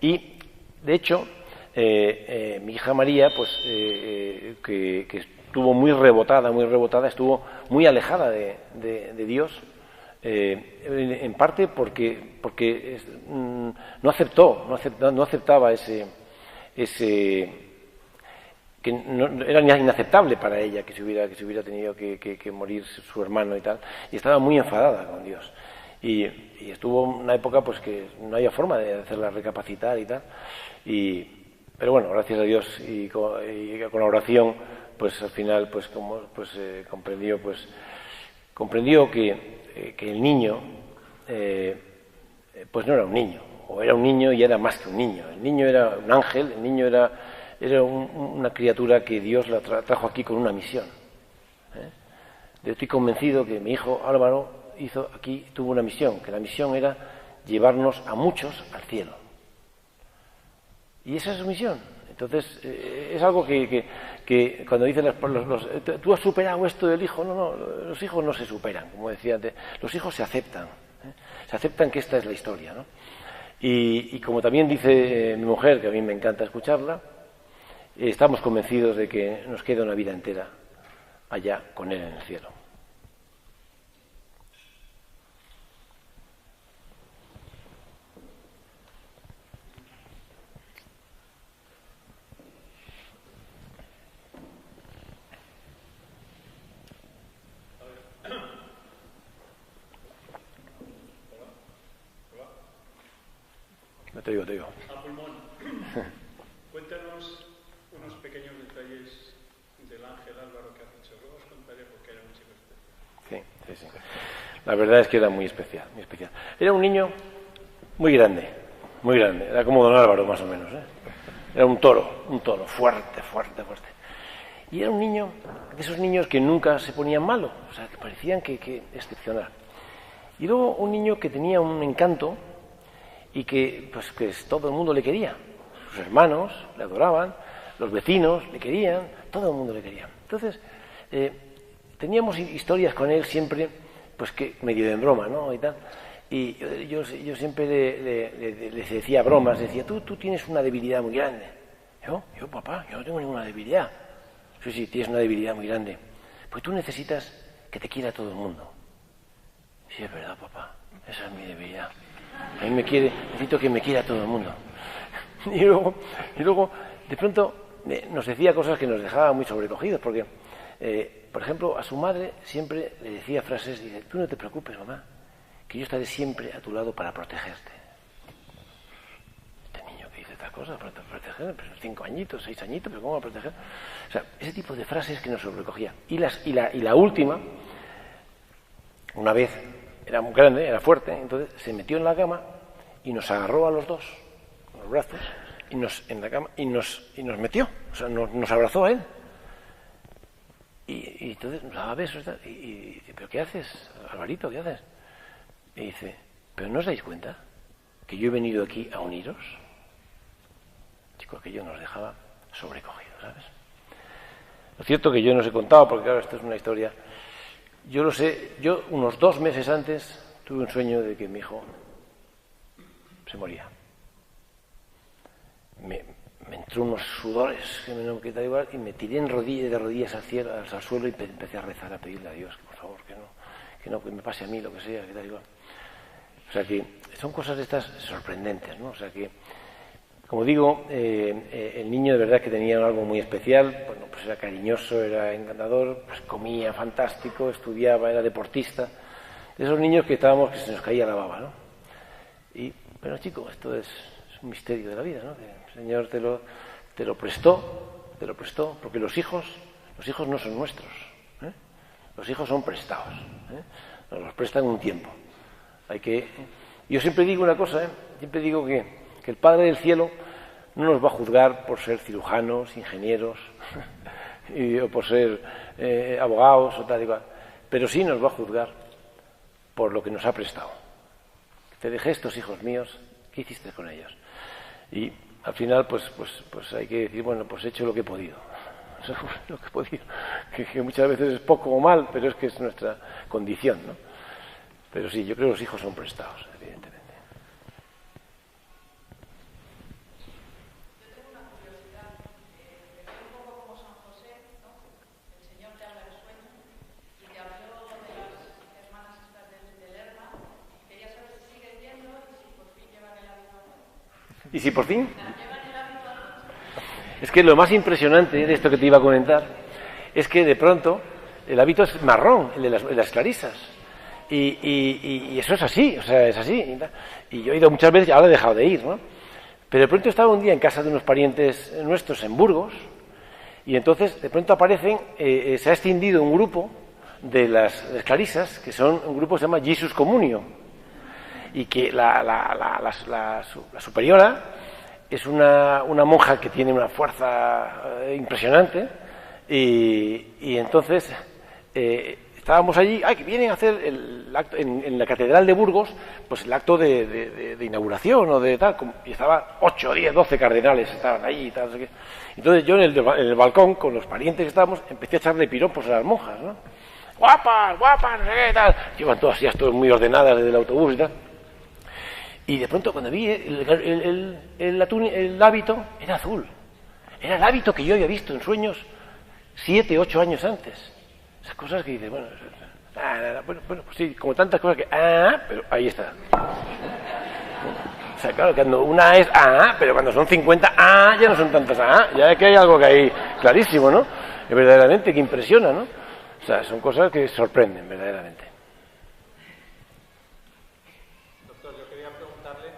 Y, de hecho, mi hija María, pues, que estuvo muy rebotada, estuvo muy alejada de Dios, en parte porque no aceptaba que no, era inaceptable para ella que se hubiera tenido que morir su hermano y tal, y estaba muy enfadada con Dios. Y estuvo una época pues que no había forma de hacerla recapacitar y tal. Pero bueno, gracias a Dios y con la oración, pues al final comprendió que el niño pues no era un niño, o era un niño y era más que un niño. El niño era un ángel, el niño era una criatura que Dios la trajo aquí con una misión. Yo estoy convencido que mi hijo Álvaro tuvo una misión, que la misión era llevarnos a muchos al cielo. Y esa es su misión. Entonces, es algo que cuando dicen tú has superado esto del hijo, no, los hijos no se superan, como decía antes, los hijos se aceptan. Se aceptan que esta es la historia, ¿no? Y como también dice mi mujer, que a mí me encanta escucharla, estamos convencidos de que nos queda una vida entera allá con Él en el cielo. te digo. A pulmón. Cuéntanos unos pequeños detalles del Ángel Álvaro que has dicho. Luego os contaré porque era un chico especial. Sí. La verdad es que era muy especial, muy especial. Era un niño muy grande, era como don Álvaro más o menos, ¿eh? Era un toro, fuerte. Y era un niño, de esos niños que nunca se ponían malo, o sea, que parecían que excepcional. Y luego un niño que tenía un encanto y que todo el mundo le quería. Sus hermanos le adoraban, los vecinos le querían, todo el mundo le quería. Entonces, teníamos historias con él siempre, pues que medio en broma, ¿no? Y tal. Y yo siempre le decía bromas, decía, tú tienes una debilidad muy grande. Yo, papá, yo no tengo ninguna debilidad. Sí, tienes una debilidad muy grande. Pues tú necesitas que te quiera todo el mundo. Sí, es verdad, papá, esa es mi debilidad. A mí necesito que me quiera todo el mundo. Y luego, de pronto, nos decía cosas que nos dejaban muy sobrecogidos, porque, por ejemplo, a su madre siempre le decía frases, dice, tú no te preocupes, mamá, que yo estaré siempre a tu lado para protegerte. Este niño que dice esta cosa, para proteger, pero 5 añitos, 6 añitos, pero ¿cómo va a proteger? O sea, ese tipo de frases que nos sobrecogía. Y la última, una vez, era muy grande, era fuerte, entonces se metió en la cama y nos agarró a los dos, con los brazos, en la cama, y nos metió, o sea, nos abrazó a él. Y entonces nos daba besos y dice, ¿pero qué haces, Alvarito, qué haces? Y dice, ¿pero no os dais cuenta que yo he venido aquí a uniros? Chico, aquello nos dejaba sobrecogidos, ¿sabes? Lo cierto que yo no os he contado, porque claro, esto es una historia. Yo lo sé, yo unos 2 meses antes tuve un sueño de que mi hijo se moría. Me entró unos sudores que me no quitaba igual y me tiré de rodillas al suelo y empecé a rezar, a pedirle a Dios que por favor que me pase a mí lo que sea, que tal igual. O sea que son cosas de estas sorprendentes, ¿no? O sea que, como digo, el niño de verdad que tenía algo muy especial, bueno, pues era cariñoso, era encantador, pues comía fantástico, estudiaba, era deportista, de esos niños que se nos caía la baba, ¿no? Pero chico, esto es un misterio de la vida, ¿no? Que el Señor te lo prestó, porque los hijos no son nuestros, ¿eh? Los hijos son prestados, ¿eh? Nos los prestan un tiempo. Yo siempre digo una cosa, siempre digo que el Padre del Cielo no nos va a juzgar por ser cirujanos, ingenieros, o por ser abogados o tal y cual, pero sí nos va a juzgar por lo que nos ha prestado. Te dejé estos hijos míos, ¿qué hiciste con ellos? Y al final pues hay que decir, bueno, pues he hecho lo que he podido. Lo que he podido, que muchas veces es poco o mal, pero es que es nuestra condición, ¿no? Pero sí, yo creo que los hijos son prestados, evidentemente. Yo tengo una curiosidad. Me veo un poco como San José, ¿no? El Señor te habla de sueño y te habló de las hermanas estas del Lerma. Quería saber si siguen yendo y si por fin llevan el hábito a todos. ¿Y si por fin? Es que lo más impresionante de esto que te iba a comentar es que de pronto el hábito es marrón, el de las clarisas. Y eso es así, o sea, es así. Y yo he ido muchas veces y ahora he dejado de ir, ¿no? Pero de pronto estaba un día en casa de unos parientes nuestros en Burgos y entonces de pronto se ha extendido un grupo de las clarisas, que son un grupo que se llama Jesus Communio, y que la superiora es una monja que tiene una fuerza impresionante y entonces estábamos allí, que vienen a hacer el acto en la catedral de Burgos, pues el acto de inauguración o de tal, y estaban 8, 10, 12 cardenales estaban allí y tal, no sé qué. Entonces yo en el balcón con los parientes que estábamos empecé a echarle piropos a las monjas, ¿no? Guapas, no sé qué tal, llevan todas ya todas muy ordenadas desde el autobús y tal. Y de pronto cuando vi el hábito era azul, era el hábito que yo había visto en sueños 7, 8 años antes. Esas cosas que dices, bueno, pues sí, como tantas cosas que, pero ahí está. O sea, claro, cuando una es pero cuando son 50, ya no son tantas ya es que hay algo que hay clarísimo, ¿no? Es verdaderamente que impresiona, ¿no? O sea, son cosas que sorprenden, verdaderamente. Doctor, yo quería preguntarle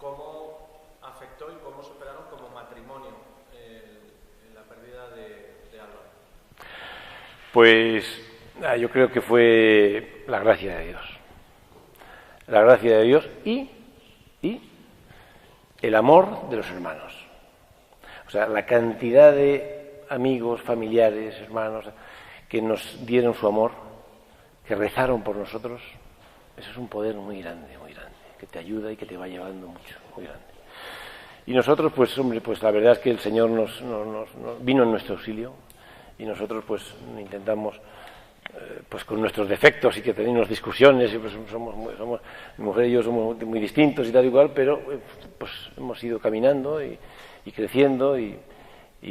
cómo de Álvaro? Pues yo creo que fue la gracia de Dios. La gracia de Dios y el amor de los hermanos. O sea, la cantidad de amigos, familiares, hermanos que nos dieron su amor, que rezaron por nosotros, eso es un poder muy grande, que te ayuda y que te va llevando mucho, muy grande. Y nosotros, pues hombre, pues la verdad es que el Señor nos vino en nuestro auxilio y nosotros pues intentamos, pues con nuestros defectos y que tenemos discusiones y pues mi mujer y yo somos muy distintos y tal y cual, pero pues hemos ido caminando y creciendo y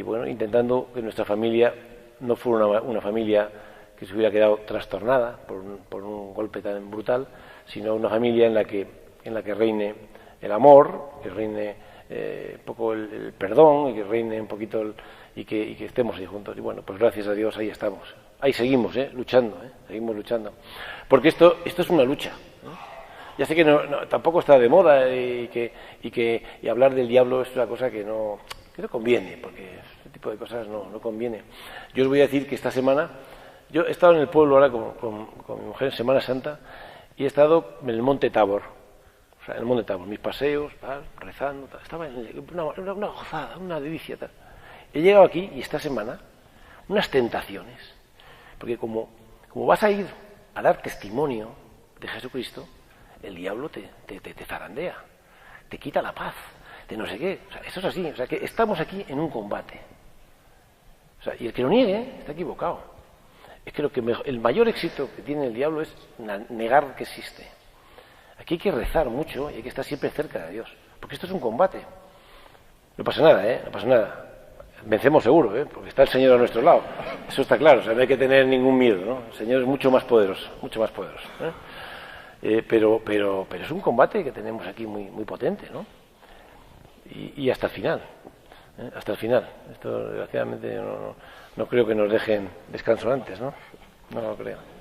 bueno, intentando que nuestra familia no fuera una familia que se hubiera quedado trastornada por un golpe tan brutal, sino una familia en la que reine el amor, que reine un poco el perdón y que reine un poquito y que estemos ahí juntos. Y bueno, pues gracias a Dios ahí estamos. Ahí seguimos, luchando, seguimos luchando. Porque esto es una lucha, ¿no? Ya sé que tampoco está de moda y hablar del diablo es una cosa que no conviene, porque este tipo de cosas no conviene. Yo os voy a decir que esta semana, yo he estado en el pueblo ahora con mi mujer en Semana Santa y he estado en el Monte Tabor. O sea, en el Monte Tabor, mis paseos, rezando, estaba en una gozada, una delicia. Tal. He llegado aquí y esta semana, unas tentaciones, porque como vas a ir a dar testimonio de Jesucristo, el diablo te zarandea, te quita la paz, de no sé qué. O sea, eso es así, o sea, que estamos aquí en un combate. O sea, y el que lo niegue está equivocado. Es que el mayor éxito que tiene el diablo es negar que existe. Aquí hay que rezar mucho y hay que estar siempre cerca de Dios, porque esto es un combate. No pasa nada, no pasa nada. Vencemos seguro, porque está el Señor a nuestro lado. Eso está claro, o sea, no hay que tener ningún miedo, ¿no? El Señor es mucho más poderoso, mucho más poderoso. Pero es un combate que tenemos aquí muy, muy potente, ¿no? Y hasta el final, hasta el final. Esto, desgraciadamente, no creo que nos dejen descanso antes, ¿no? No lo creo.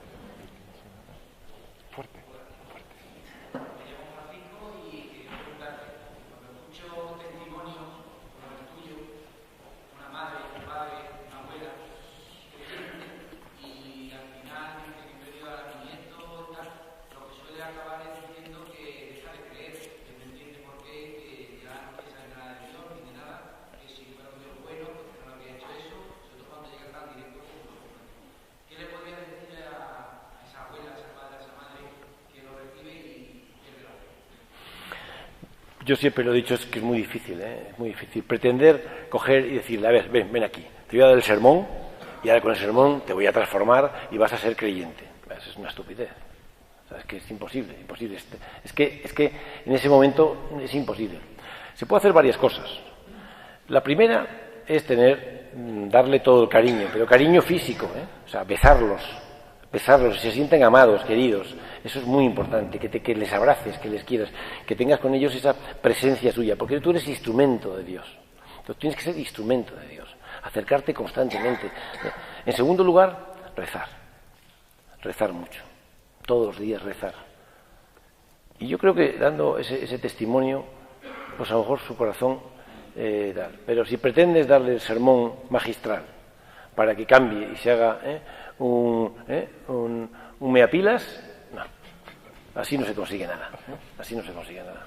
Yo siempre lo he dicho, es que es muy difícil, es muy difícil. Pretender coger y decirle, a ver, ven aquí, te voy a dar el sermón y ahora con el sermón te voy a transformar y vas a ser creyente. Eso es una estupidez. O sea, es que es imposible, imposible. Es que en ese momento es imposible. Se puede hacer varias cosas. La primera es darle todo el cariño, pero cariño físico, o sea, besarlos, se sienten amados, queridos. Eso es muy importante, que les abraces, que les quieras, que tengas con ellos esa presencia suya, porque tú eres instrumento de Dios. Entonces tienes que ser instrumento de Dios, acercarte constantemente. En segundo lugar, rezar mucho, todos los días rezar. Y yo creo que dando ese testimonio, pues a lo mejor su corazón pero si pretendes darle el sermón magistral para que cambie y se haga un meapilas, no, así no se consigue nada, así no se consigue nada.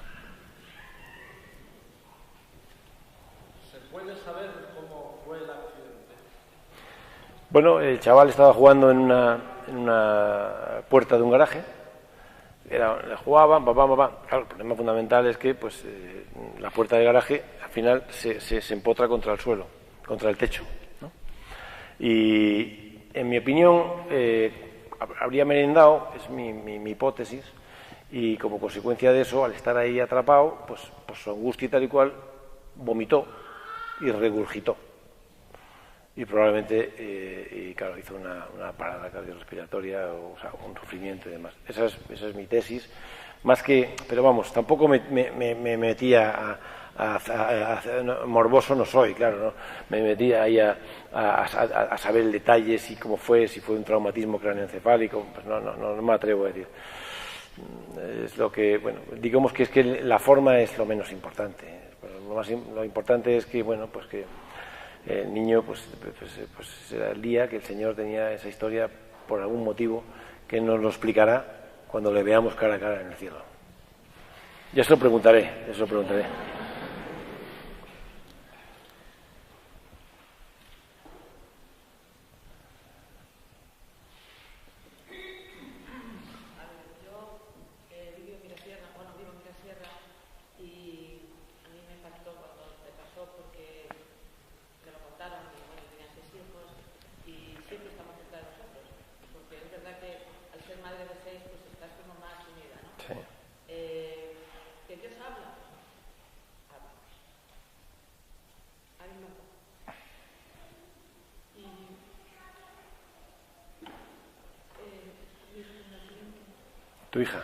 ¿Se puede saber cómo fue el accidente? Bueno, el chaval estaba jugando en una puerta de un garaje. Jugaban, papá. Claro, el problema fundamental es que pues la puerta del garaje al final se empotra contra el suelo, contra el techo, ¿no? Y en mi opinión habría merendado, es mi hipótesis, y como consecuencia de eso, al estar ahí atrapado, pues su angustia y tal y cual, vomitó y regurgitó. Y probablemente, claro, hizo una parada cardiorrespiratoria, o sea, un sufrimiento y demás. Esa es mi tesis. Más que, pero vamos, tampoco me metía morboso no soy, claro, ¿no? Me metía ahí a saber el detalle, si fue un traumatismo craneoencefálico, pues no me atrevo a decir. Es lo que, bueno, digamos que es que la forma es lo menos importante. Lo importante es que, bueno, pues que el niño, pues era el día que el Señor tenía esa historia por algún motivo que nos lo explicará cuando le veamos cara a cara en el cielo. Ya se lo preguntaré, ya se lo preguntaré. ¿Tu hija?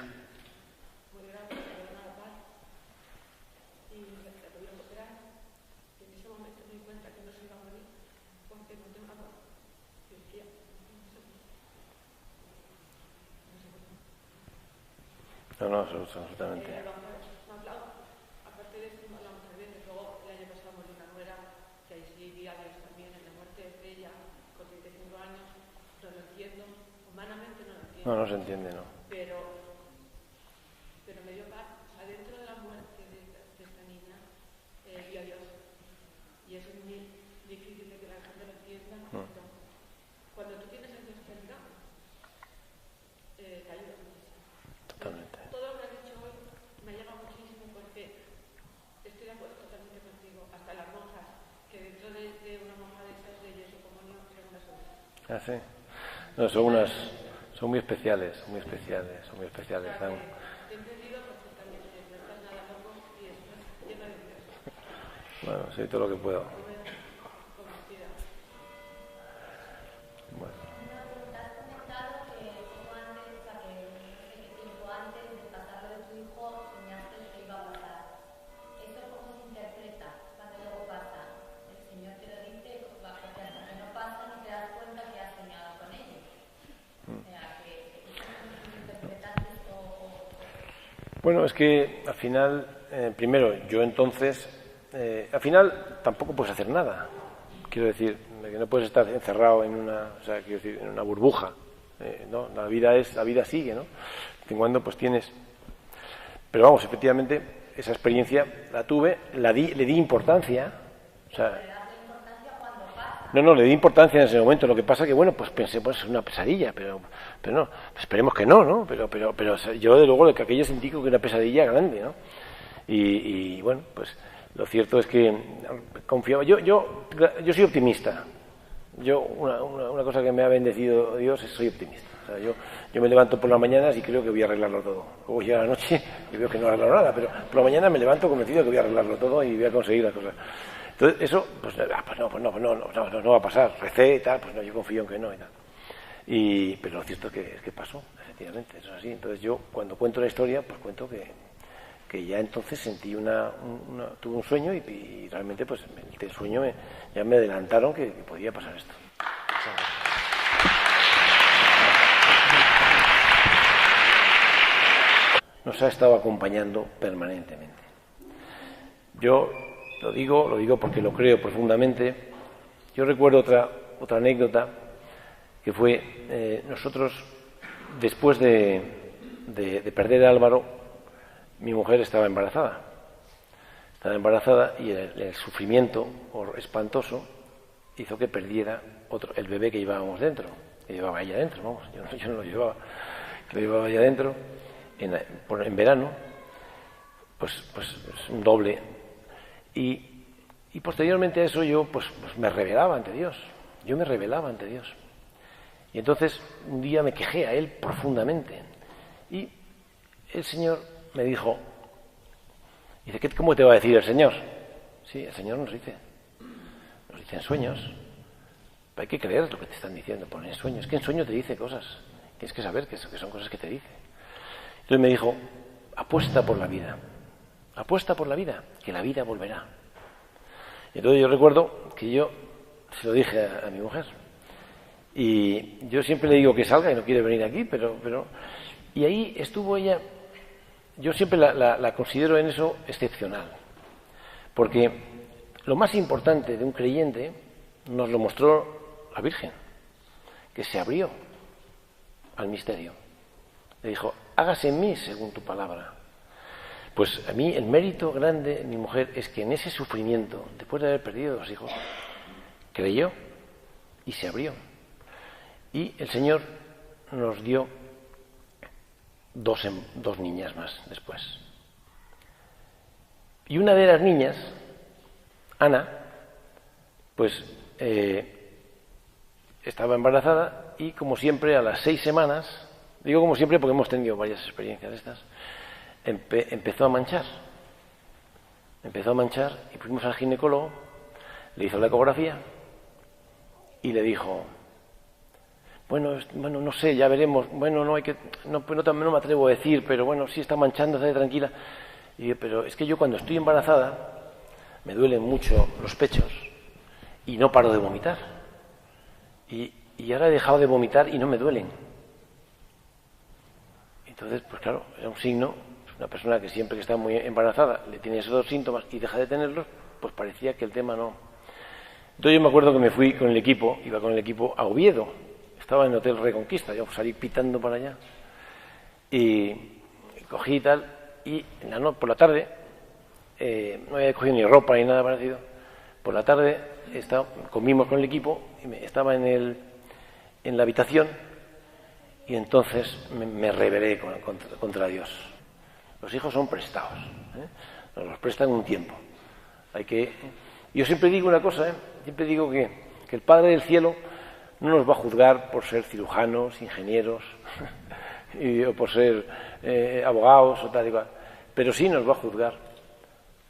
No, absolutamente. Aparte de esto, hablamos también de luego el año pasado murió una nuera, que ahí sí vi a Dios también en la muerte de ella, con 35 años, no lo entiendo, humanamente no lo entiendo. No se entiende, no. Pero me dio paz. O sea, dentro de la muerte de esta niña, vi a Dios. Y eso es muy difícil de que la gente lo entienda. Cuando tú tienes a Dios cerca, te ayuda muchísimo. Totalmente. Todo lo que has dicho hoy me ha llegado muchísimo porque estoy de acuerdo totalmente contigo. Hasta las monjas, que dentro de una monja de esas de Yesu Comunio son unas monjas. Ah, sí. No, son muy especiales, son muy especiales. Te he entendido perfectamente, no estás nada loco y estás lleno de Dios. Bueno, sí, todo lo que puedo. Convencida. Bueno. Has comentado que poco antes, o sea, que no sé qué tiempo antes de pasar lo de tu hijo, soñaste que iba a pasar. ¿Eso cómo se interpreta cuando luego pasa? El Señor te lo dice, porque hasta que no pasa no te das cuenta que has soñado con ello. O sea, que interpretaste esto. Bueno, es que al final, primero, yo entonces, al final tampoco puedes hacer nada. Quiero decir, que no puedes estar encerrado en una, o sea, quiero decir, en una burbuja. ¿No? La vida sigue, ¿no? De vez en cuando pues tienes. Pero vamos, efectivamente, esa experiencia la tuve, le di importancia. O sea, no, le di importancia en ese momento. Lo que pasa que, bueno, pues pensé, pues es una pesadilla, pero no, esperemos que no, pero yo de luego que aquello sentí que una pesadilla grande, ¿no? Y bueno, pues lo cierto es que confiaba. Yo soy optimista. Una cosa que me ha bendecido Dios es soy optimista. O sea, yo me levanto por las mañanas y creo que voy a arreglarlo todo. Luego llega la noche y veo que no he arreglado nada, pero por la mañana me levanto convencido de que voy a arreglarlo todo y voy a conseguir las cosas. Entonces eso, pues no va a pasar. Recé y tal, pues no, yo confío en que no y tal. Pero lo cierto es que pasó, efectivamente, eso es así. Entonces yo cuando cuento la historia, pues cuento que ya entonces sentí tuve un sueño y realmente pues el sueño ya me adelantaron que podía pasar esto. Nos ha estado acompañando permanentemente. Yo lo digo porque lo creo profundamente. Yo recuerdo otra anécdota que fue nosotros después de perder a Álvaro. Mi mujer estaba embarazada y el sufrimiento espantoso hizo que perdiera el bebé que llevábamos dentro, que llevaba ella dentro, vamos, yo no lo llevaba, que lo llevaba ella dentro en verano, pues un doble. Y posteriormente a eso yo pues me rebelaba ante Dios, y entonces un día me quejé a Él profundamente y el Señor me dijo, ¿cómo te va a decir el Señor? Sí, el Señor nos dice en sueños. Pero hay que creer lo que te están diciendo, poner en sueños. Es que en sueño te dice cosas, tienes que saber que son cosas que te dice. Entonces me dijo, apuesta por la vida, que la vida volverá. Y entonces yo recuerdo que yo se lo dije a mi mujer. Y yo siempre le digo que salga y no quiere venir aquí, pero y ahí estuvo ella. Yo siempre la considero en eso excepcional, porque lo más importante de un creyente nos lo mostró la Virgen, que se abrió al misterio. Le dijo, hágase en mí según tu palabra. Pues a mí el mérito grande de mi mujer es que en ese sufrimiento, después de haber perdido 2 hijos, creyó y se abrió. Y el Señor nos dio 2 niñas más después. Y una de las niñas, Ana, pues estaba embarazada y, como siempre, a las 6 semanas, digo como siempre porque hemos tenido varias experiencias de estas, empezó a manchar y fuimos al ginecólogo, le hizo la ecografía y le dijo, bueno, no sé, ya veremos, bueno, no me atrevo a decir, pero bueno, sí está manchando, estate tranquila. Y yo, pero es que yo cuando estoy embarazada me duelen mucho los pechos y no paro de vomitar. Y ahora he dejado de vomitar y no me duelen. Entonces, pues claro, era un signo, una persona que siempre que está muy embarazada le tiene esos 2 síntomas y deja de tenerlos, pues parecía que el tema no. Entonces yo me acuerdo que me fui con el equipo, iba con el equipo a Oviedo, estaba en el Hotel Reconquista, yo salí pitando para allá y cogí y tal, y por la tarde, no había cogido ni ropa ni nada parecido, por la tarde comimos con el equipo y estaba en la habitación y entonces me rebelé contra Dios. Los hijos son prestados, nos los prestan un tiempo. Yo siempre digo una cosa, siempre digo que el Padre del Cielo no nos va a juzgar por ser cirujanos, ingenieros, o por ser abogados o tal y cual, pero sí nos va a juzgar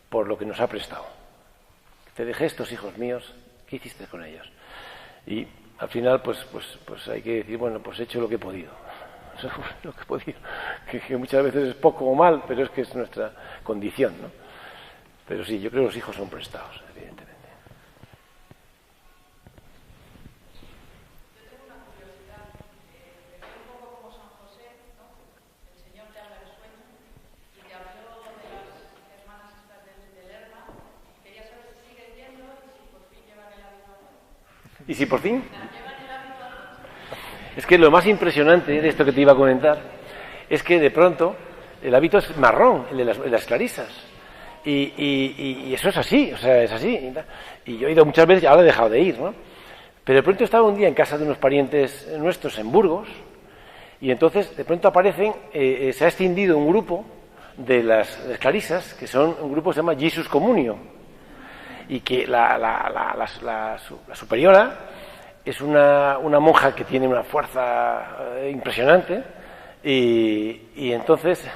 por lo que nos ha prestado. Te dejé estos hijos míos, ¿qué hiciste con ellos? Y al final pues hay que decir, bueno, pues he hecho lo que he podido. Lo que he podido, que muchas veces es poco o mal, pero es que es nuestra condición, ¿no? Pero sí, yo creo que los hijos son prestados, evidentemente. Yo tengo una curiosidad, un poco como San José, ¿no? El Señor te habla de sueño y te habló de las hermanas estas del Lerma. Quería saber si siguen yendo y si por fin llevan el hábito a todos. ¿Y si por fin? Es que lo más impresionante de esto que te iba a comentar es que de pronto el hábito es marrón, el de las clarisas. Y eso es así, o sea, es así. Y yo he ido muchas veces y ahora he dejado de ir, ¿no? Pero de pronto estaba un día en casa de unos parientes nuestros en Burgos y entonces de pronto aparecen, se ha extendido un grupo de las clarisas, que son un grupo que se llama Jesus Communio, y que la superiora es una monja que tiene una fuerza impresionante y entonces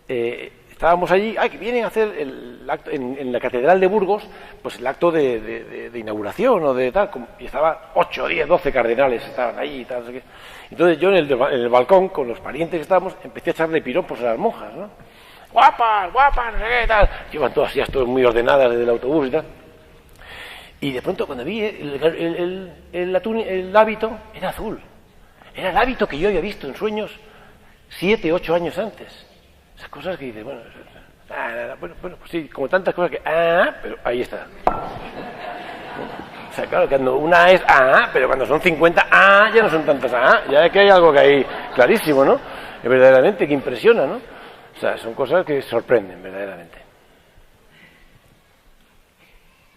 estábamos allí, que vienen a hacer el acto en la catedral de Burgos, pues el acto de inauguración o de tal, y estaban 8, 10, 12 cardenales, estaban ahí y tal, no sé qué. Entonces yo en el balcón, con los parientes que estábamos, empecé a echarle piropos a las monjas, ¿no? Guapas, no sé qué, tal. Llevan todas ellas, todas muy ordenadas desde el autobús y tal. Y de pronto cuando vi el hábito, era azul. Era el hábito que yo había visto en sueños 7, 8 años antes. Esas cosas que dices, bueno, pues sí, como tantas cosas que, pero ahí está. O sea, claro, cuando una es pero cuando son 50, ya no son tantas ya es que hay algo que hay clarísimo, ¿no? Es verdaderamente que impresiona, ¿no? O sea, son cosas que sorprenden, verdaderamente.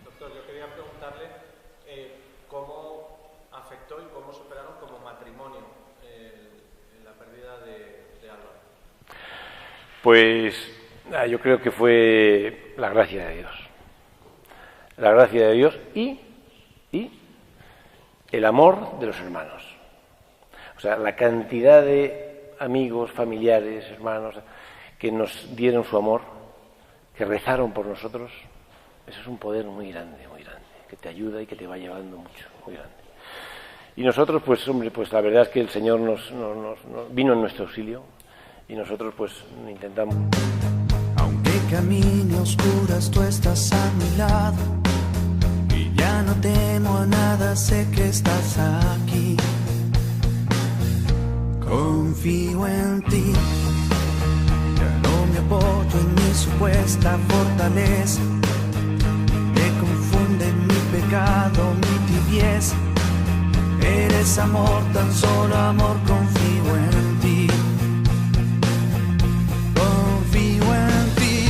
Doctor, yo quería preguntarle cómo afectó y cómo superaron como matrimonio la pérdida de Álvaro. Pues yo creo que fue la gracia de Dios. La gracia de Dios y el amor de los hermanos. O sea, la cantidad de amigos, familiares, hermanos que nos dieron su amor, que rezaron por nosotros, eso es un poder muy grande, que te ayuda y que te va llevando mucho, muy grande. Y nosotros, pues hombre, pues la verdad es que el Señor nos vino en nuestro auxilio y nosotros pues intentamos. Aunque camine a oscuras, tú estás a mi lado y ya no temo a nada, sé que estás aquí. Confío en ti, ya no me apoyo en mi supuesta fortaleza, me confunde mi pecado, mi tibieza. Eres amor, tan solo amor, confío en ti. Confío en ti,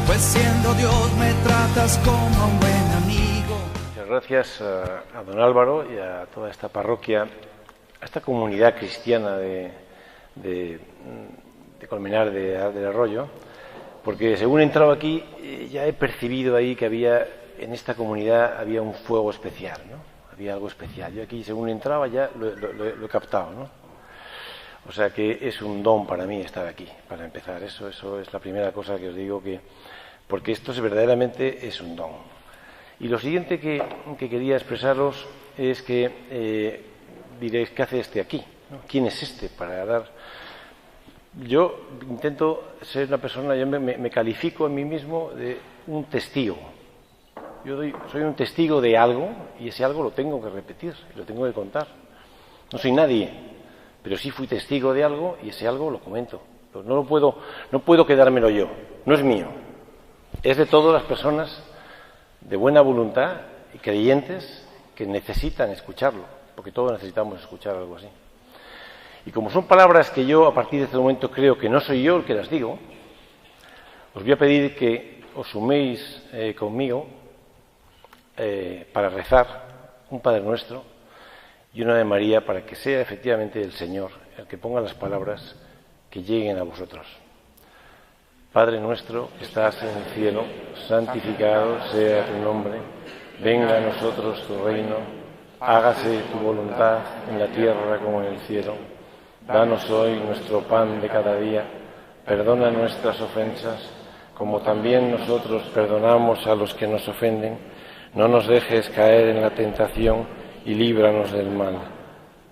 pues siendo Dios me tratas como a un buen amigo. Muchas gracias a don Álvaro y a toda esta parroquia, a esta comunidad cristiana de Colmenar del Arroyo, porque según he entrado aquí ya he percibido ahí que había en esta comunidad había un fuego especial, ¿no? Había algo especial. Yo aquí según entraba ya lo he captado, ¿no? O sea que es un don para mí estar aquí, para empezar. Eso es la primera cosa que os digo, porque esto verdaderamente es un don. Y lo siguiente que quería expresaros es que diréis, ¿qué hace este aquí? ¿No? ¿Quién es este para dar? Yo intento ser una persona, yo me califico a mí mismo de un testigo. Soy un testigo de algo y ese algo lo tengo que repetir, lo tengo que contar. No soy nadie, pero sí fui testigo de algo y ese algo lo comento. No puedo quedármelo yo, no es mío. Es de todas las personas de buena voluntad y creyentes que necesitan escucharlo, porque todos necesitamos escuchar algo así. Y como son palabras que yo a partir de este momento creo que no soy yo el que las digo, os voy a pedir que os suméis conmigo para rezar un Padre Nuestro y una Ave María para que sea efectivamente el Señor el que ponga las palabras que lleguen a vosotros. Padre nuestro que estás en el cielo, santificado sea tu nombre, venga a nosotros tu reino, hágase tu voluntad en la tierra como en el cielo. Danos hoy nuestro pan de cada día, perdona nuestras ofensas, como también nosotros perdonamos a los que nos ofenden. No nos dejes caer en la tentación y líbranos del mal.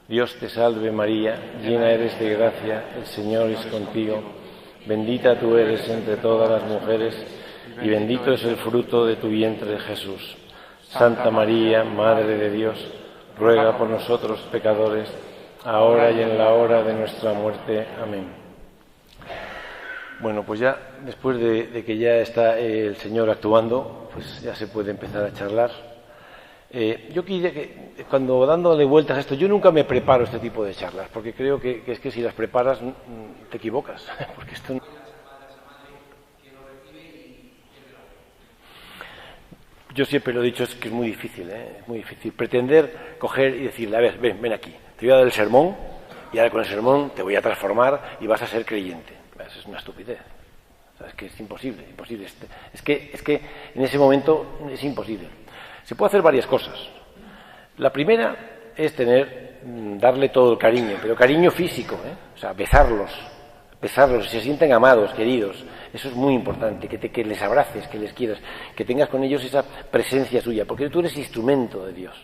Dios te salve María, llena eres de gracia, el Señor es contigo. Bendita tú eres entre todas las mujeres y bendito es el fruto de tu vientre Jesús. Santa María, Madre de Dios, ruega por nosotros pecadores, ahora y en la hora de nuestra muerte. Amén. Bueno, pues ya después de que ya está el Señor actuando, pues ya se puede empezar a charlar. Yo quería que, cuando dándole vueltas a esto, yo nunca me preparo este tipo de charlas, porque creo que es que si las preparas te equivocas, porque esto yo siempre lo he dicho, es que es muy difícil, es muy difícil pretender coger y decirle, a ver, ven aquí, te voy a dar el sermón y ahora con el sermón te voy a transformar y vas a ser creyente. Eso es una estupidez. O sea, es que es imposible. Es que en ese momento es imposible. Se puede hacer varias cosas. La primera es darle todo el cariño, pero cariño físico, o sea, besarlos, se sienten amados, queridos. Eso es muy importante, que les abraces, que les quieras, que tengas con ellos esa presencia suya, porque tú eres instrumento de Dios.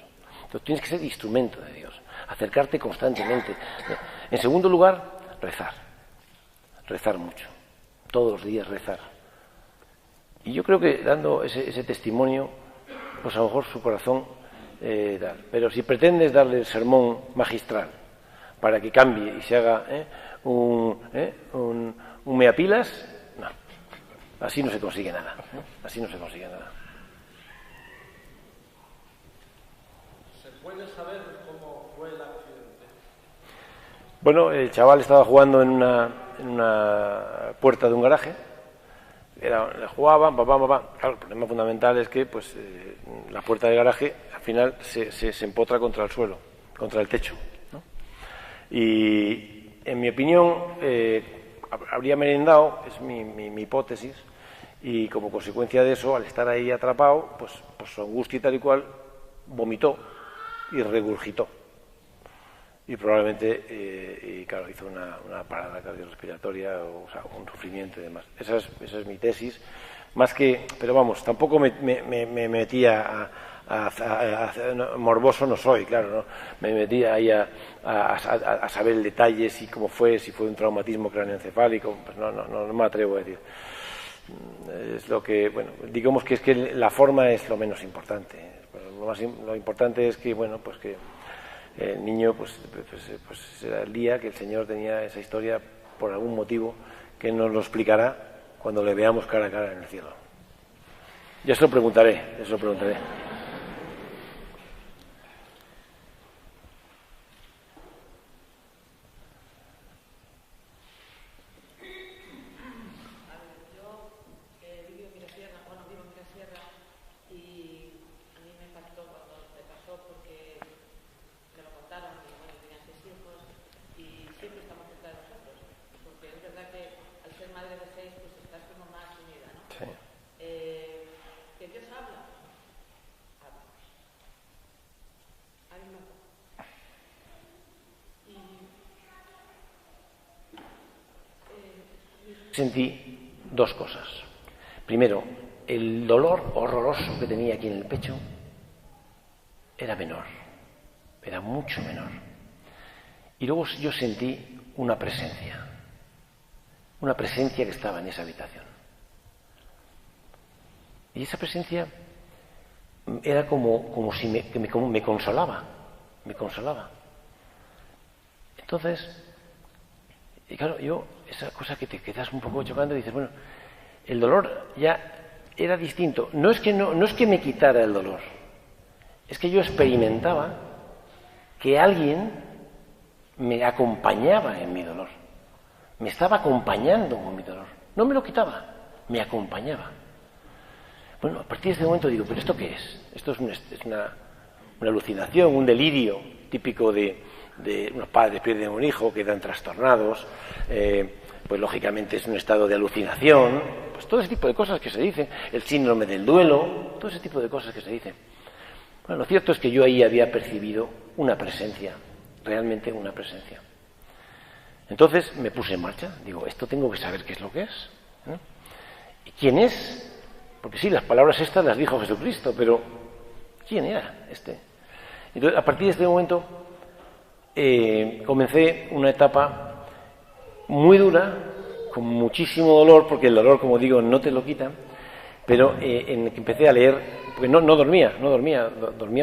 Entonces tienes que ser instrumento de Dios, acercarte constantemente. En segundo lugar, rezar mucho, todos los días rezar. Y yo creo que dando ese testimonio, pues a lo mejor su corazón pero si pretendes darle el sermón magistral para que cambie y se haga un meapilas, no, así no se consigue nada, así no se consigue nada. ¿Se puede saber cómo fue el accidente? Bueno, el chaval estaba jugando en una puerta de un garaje. Le jugaban, papá. Claro, el problema fundamental es que pues la puerta del garaje al final se empotra contra el suelo, contra el techo, ¿no? Y en mi opinión habría merendado, es mi hipótesis, y como consecuencia de eso, al estar ahí atrapado, pues su angustia y tal y cual, vomitó y regurgitó. Y probablemente, claro, hizo una parada cardiorrespiratoria, o sea, un sufrimiento y demás. Esa es mi tesis. Más que, pero vamos, tampoco me metía morboso no soy, claro, ¿no? Me metía ahí a saber el detalle, si fue un traumatismo craneoencefálico, pues no me atrevo a decir. Es lo que, bueno, digamos que es que la forma es lo menos importante. Lo importante es que, bueno, pues que el niño, pues era el día que el Señor tenía esa historia por algún motivo que nos lo explicará cuando le veamos cara a cara en el cielo. Ya se lo preguntaré. sentí dos cosas. Primero, el dolor horroroso que tenía aquí en el pecho era menor, era mucho menor. Y luego yo sentí una presencia que estaba en esa habitación. Y esa presencia era como si me consolaba, Entonces, y claro, esa cosa que te quedas un poco chocando, dices, bueno, el dolor ya era distinto. No es que me quitara el dolor, es que yo experimentaba que alguien me acompañaba en mi dolor. Me estaba acompañando con mi dolor. No me lo quitaba, me acompañaba. Bueno, a partir de ese momento digo, ¿pero esto qué es? Esto es una alucinación, un delirio típico de unos padres pierden un hijo, quedan trastornados, pues lógicamente es un estado de alucinación, pues todo ese tipo de cosas que se dicen, el síndrome del duelo, todo ese tipo de cosas que se dicen. Bueno, lo cierto es que yo ahí había percibido una presencia, realmente una presencia. Entonces me puse en marcha, digo, esto tengo que saber qué es lo que es, ¿no? ¿Y quién es? Porque sí, las palabras estas las dijo Jesucristo, pero ¿quién era este? Entonces, a partir de este momento comencé una etapa muy dura, con muchísimo dolor, porque el dolor, como digo, no te lo quitan, pero en el que empecé a leer, porque no dormía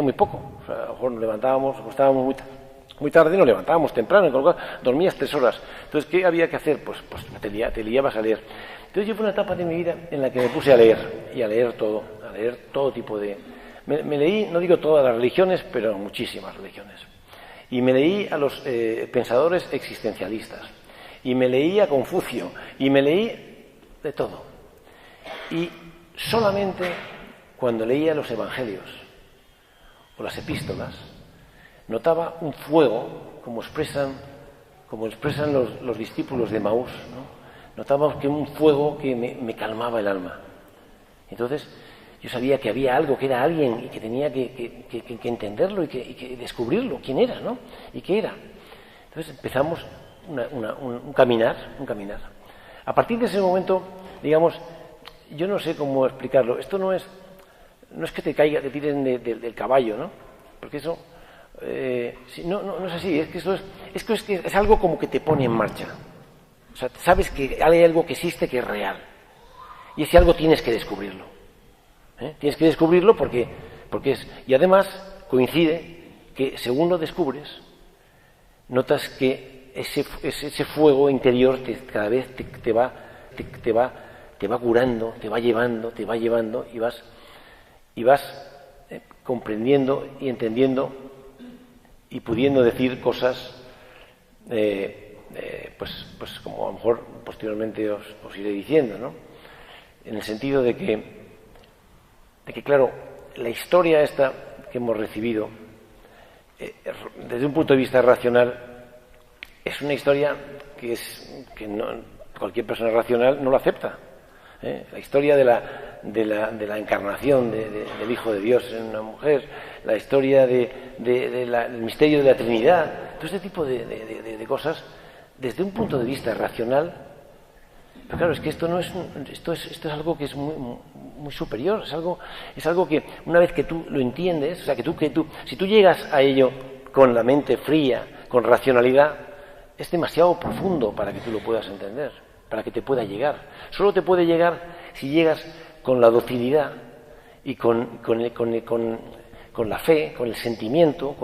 muy poco. O sea, a lo mejor nos levantábamos, acostábamos muy tarde, nos levantábamos temprano, con lo cual dormías 3 horas. Entonces, ¿qué había que hacer? Pues te liabas a leer. Entonces, yo fue una etapa de mi vida en la que me puse a leer, y a leer todo tipo de... Me leí, no digo todas las religiones, pero muchísimas religiones. Y me leí a los pensadores existencialistas, y me leí a Confucio, y me leí de todo. Y solamente cuando leía los evangelios o las epístolas, notaba un fuego, como expresan los discípulos de Maús, ¿no? Notaba que un fuego que me calmaba el alma. Entonces, yo sabía que había algo, que era alguien, y que tenía que entenderlo y que descubrirlo, quién era, ¿no? Y qué era. Entonces empezamos un caminar. A partir de ese momento, digamos, yo no sé cómo explicarlo. Esto no es que te tiren del caballo, ¿no? Porque eso no es así. Es que es algo como que te pone en marcha. O sea, sabes que hay algo que existe que es real. Y ese algo tienes que descubrirlo. Tienes que descubrirlo porque es... Y además coincide que según lo descubres, notas que ese fuego interior cada vez te va curando, te va llevando y vas comprendiendo y entendiendo y pudiendo decir cosas pues como a lo mejor posteriormente os iré diciendo, ¿no? En el sentido de que claro, la historia esta que hemos recibido desde un punto de vista racional es una historia que cualquier persona racional no lo acepta. La historia de la encarnación del Hijo de Dios en una mujer, la historia del misterio de la Trinidad, todo este tipo de cosas desde un punto de vista racional. Pero claro, es que esto es algo que es muy superior, es algo que una vez que tú lo entiendes, o sea, si tú llegas a ello con la mente fría, con racionalidad, es demasiado profundo para que tú lo puedas entender, para que te pueda llegar. Solo te puede llegar si llegas con la docilidad y con la fe, con el sentimiento,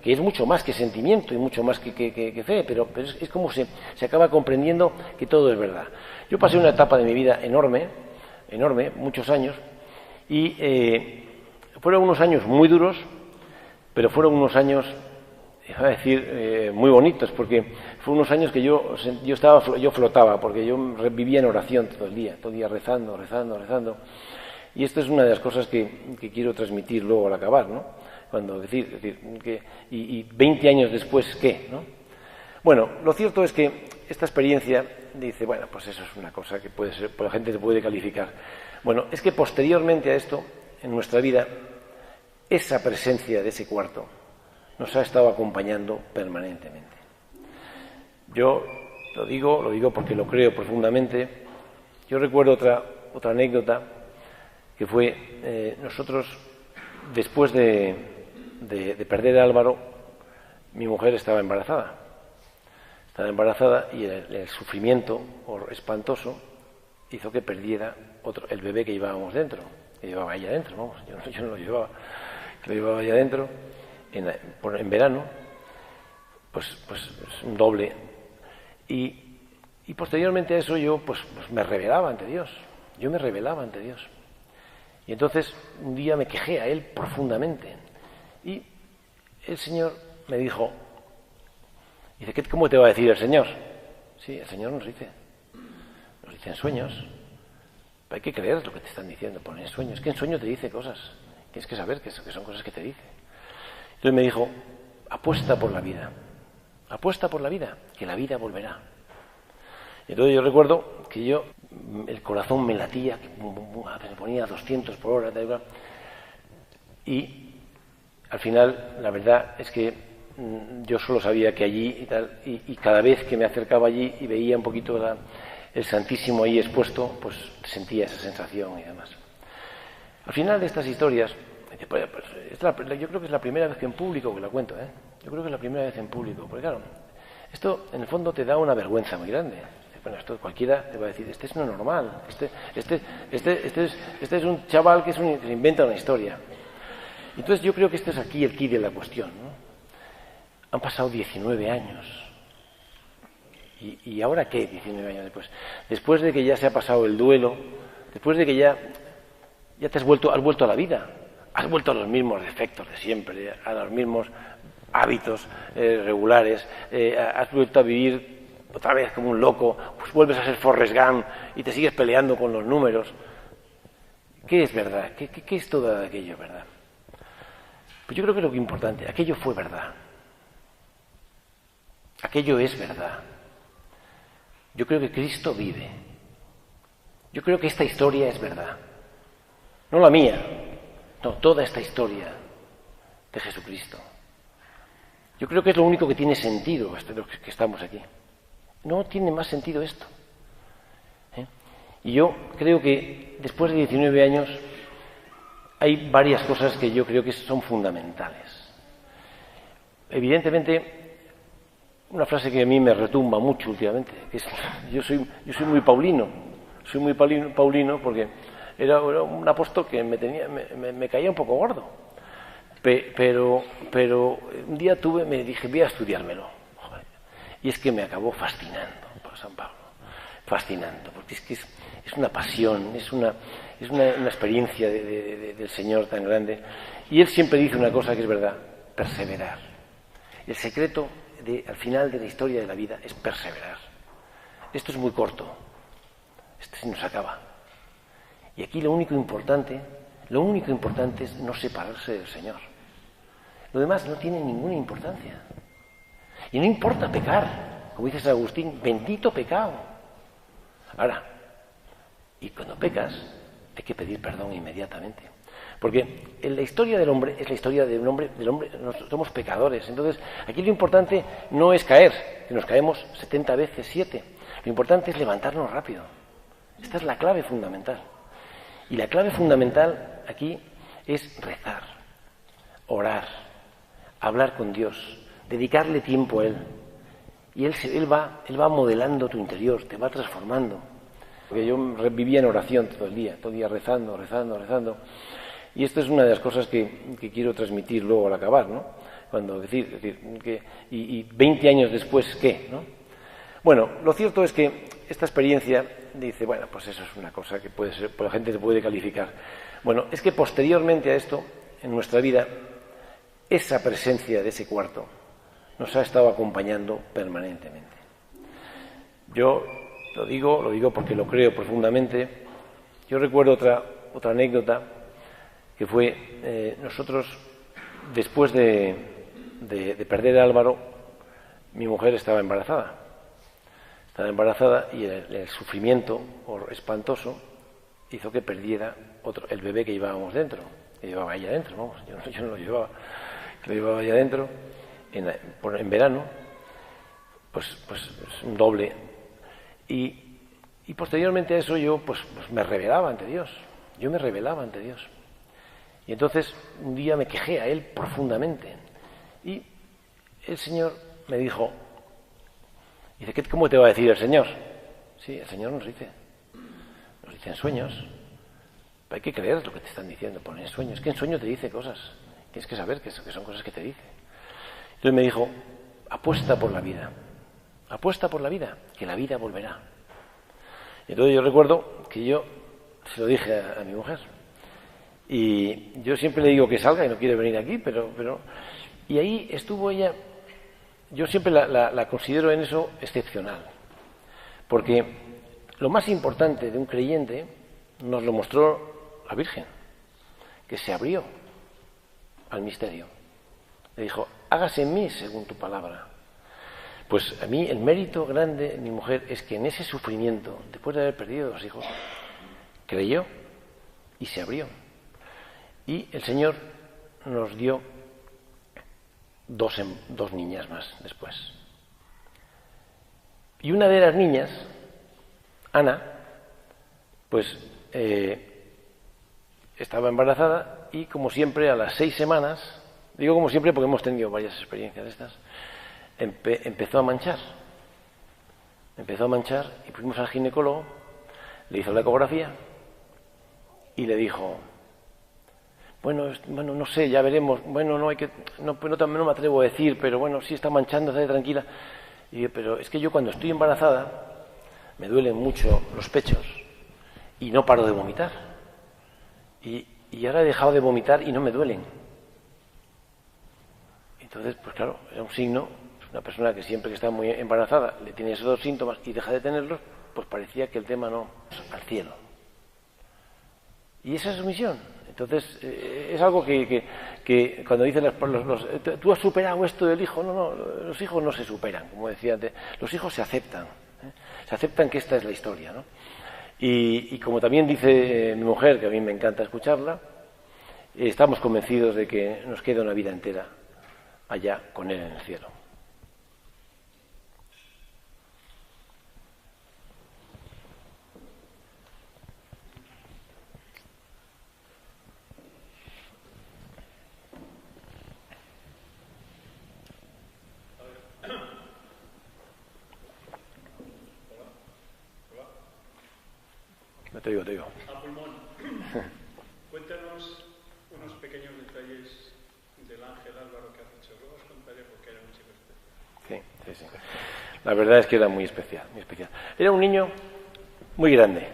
que es mucho más que sentimiento y mucho más que fe, pero es como se acaba comprendiendo que todo es verdad. Yo pasé una etapa de mi vida enorme, muchos años, y fueron unos años muy duros, pero fueron unos años, iba a decir, muy bonitos, porque fueron unos años que yo flotaba, porque yo vivía en oración todo el día rezando. Y esto es una de las cosas que quiero transmitir luego al acabar, ¿no? Y 20 años después, ¿qué? ¿No? Bueno, lo cierto es que esta experiencia dice, bueno, pues eso es una cosa que puede ser, la gente se puede calificar. Bueno, es que posteriormente a esto, en nuestra vida, esa presencia de ese cuarto nos ha estado acompañando permanentemente. Yo lo digo porque lo creo profundamente. Yo recuerdo otra anécdota que fue nosotros, después de perder a Álvaro, mi mujer estaba embarazada. Estaba embarazada y el sufrimiento espantoso hizo que perdiera el bebé que llevábamos dentro, que llevaba ella dentro, vamos, yo no lo llevaba, que lo llevaba ella dentro en verano, pues un doble. Y posteriormente a eso yo pues me rebelaba ante Dios, Y entonces un día me quejé a Él profundamente y el Señor me dijo, ¿cómo te va a decir el Señor? Sí, el Señor nos dice en sueños. Hay que creer lo que te están diciendo, poner en sueños. Es que en sueño te dice cosas, tienes que saber que son cosas que te dice. Entonces me dijo, apuesta por la vida, que la vida volverá. Y entonces yo recuerdo que el corazón me latía, me ponía 200 por hora, y al final la verdad es que yo solo sabía que allí y tal, y cada vez que me acercaba allí y veía un poquito el Santísimo ahí expuesto, pues sentía esa sensación y demás. Al final de estas historias, yo creo que es la primera vez que en público que la cuento, Yo creo que es la primera vez en público, porque claro, esto en el fondo te da una vergüenza muy grande. Bueno, esto cualquiera te va a decir, este es no normal, este es un chaval que se inventa una historia. Entonces yo creo que este es aquí el quid de la cuestión, ¿no? Han pasado 19 años. ¿Y ahora qué? 19 años después. Después de que ya se ha pasado el duelo, después de que ya has vuelto a la vida, has vuelto a los mismos defectos de siempre, a los mismos hábitos regulares, has vuelto a vivir otra vez como un loco, pues vuelves a ser Forrest Gump y te sigues peleando con los números. ¿Qué es verdad? ¿Qué es todo aquello, verdad? Pues yo creo que lo que es importante, aquello fue verdad. Aquello es verdad. Yo creo que Cristo vive. Yo creo que esta historia es verdad. No la mía, no, toda esta historia de Jesucristo. Yo creo que es lo único que tiene sentido, los que estamos aquí. No tiene más sentido esto. Y yo creo que después de 19 años hay varias cosas que yo creo que son fundamentales. Evidentemente, una frase que a mí me retumba mucho últimamente, que es, yo soy muy paulino, porque era un apóstol que me caía un poco gordo, pero un día me dije, voy a estudiármelo, y es que me acabó fascinando por San Pablo, porque es que es una pasión, es una experiencia del Señor tan grande, y él siempre dice una cosa que es verdad, perseverar. El secreto al final de la historia de la vida es perseverar. Esto es muy corto, esto se nos acaba. Y aquí lo único importante es no separarse del Señor. Lo demás no tiene ninguna importancia. Y no importa pecar, como dice San Agustín, bendito pecado. Ahora, y cuando pecas, hay que pedir perdón inmediatamente. Porque en la historia del hombre es la historia del hombre, somos pecadores. Entonces, aquí lo importante no es caer, que nos caemos 70 veces 7. Lo importante es levantarnos rápido. Esta es la clave fundamental. Y la clave fundamental aquí es rezar, orar, hablar con Dios, dedicarle tiempo a Él. Y Él va modelando tu interior, te va transformando. Porque yo vivía en oración todo el día rezando. Y esto es una de las cosas que quiero transmitir luego al acabar, ¿no? Y 20 años después, ¿qué? ¿No? Bueno, lo cierto es que esta experiencia dice, bueno, pues eso es una cosa que puede ser, la gente se puede calificar. Bueno, es que posteriormente a esto, en nuestra vida, esa presencia de ese cuarto nos ha estado acompañando permanentemente. Yo lo digo porque lo creo profundamente. Yo recuerdo otra anécdota que fue nosotros, después de perder a Álvaro, mi mujer estaba embarazada y el sufrimiento espantoso hizo que perdiera el bebé que llevábamos dentro, que llevaba ella dentro, vamos, yo no lo llevaba, que lo llevaba ella dentro en verano, pues un doble. Y posteriormente a eso yo pues me rebelaba ante Dios. Yo me rebelaba ante Dios. Y entonces un día me quejé a Él profundamente. Y el Señor me dijo, ¿cómo te va a decir el Señor? Sí, el Señor nos dice en sueños. Hay que creer lo que te están diciendo, poner en sueños. Es que en sueños te dice cosas. Tienes que saber que son cosas que te dice. Entonces me dijo, apuesta por la vida. Apuesta por la vida, que la vida volverá. Y entonces yo recuerdo que yo se lo dije a mi mujer. Y yo siempre le digo que salga y no quiere venir aquí, pero y ahí estuvo ella. Yo siempre la considero en eso excepcional. Porque lo más importante de un creyente nos lo mostró la Virgen, que se abrió al misterio. Le dijo, hágase en mí según tu palabra. Pues a mí el mérito grande de mi mujer es que en ese sufrimiento, después de haber perdido 2 hijos, creyó y se abrió. Y el Señor nos dio 2 niñas más después. Y una de las niñas, Ana, pues estaba embarazada y como siempre a las 6 semanas, digo como siempre porque hemos tenido varias experiencias de estas, empezó a manchar y fuimos al ginecólogo, le hizo la ecografía y le dijo, bueno, no sé, ya veremos, bueno, no me atrevo a decir, pero bueno, sí está manchando, está tranquila. Y yo, pero es que yo cuando estoy embarazada me duelen mucho los pechos y no paro de vomitar. Y ahora he dejado de vomitar y no me duelen. Entonces, pues claro, era un signo, una persona que siempre que está muy embarazada le tiene esos 2 síntomas y deja de tenerlos, pues parecía que el tema no, al cielo. Y esa es su misión. Entonces, es algo que cuando dicen tú has superado esto del hijo, no, los hijos no se superan, como decía antes, los hijos se aceptan. Se aceptan que esta es la historia, ¿no? Y como también dice mi mujer, que a mí me encanta escucharla, estamos convencidos de que nos queda una vida entera allá con Él en el cielo. Te digo. A pulmón. Cuéntanos unos pequeños detalles del ángel Álvaro que has dicho. Luego os contaré porque era un chico especial. Sí. La verdad es que era muy especial, muy especial. Era un niño muy grande.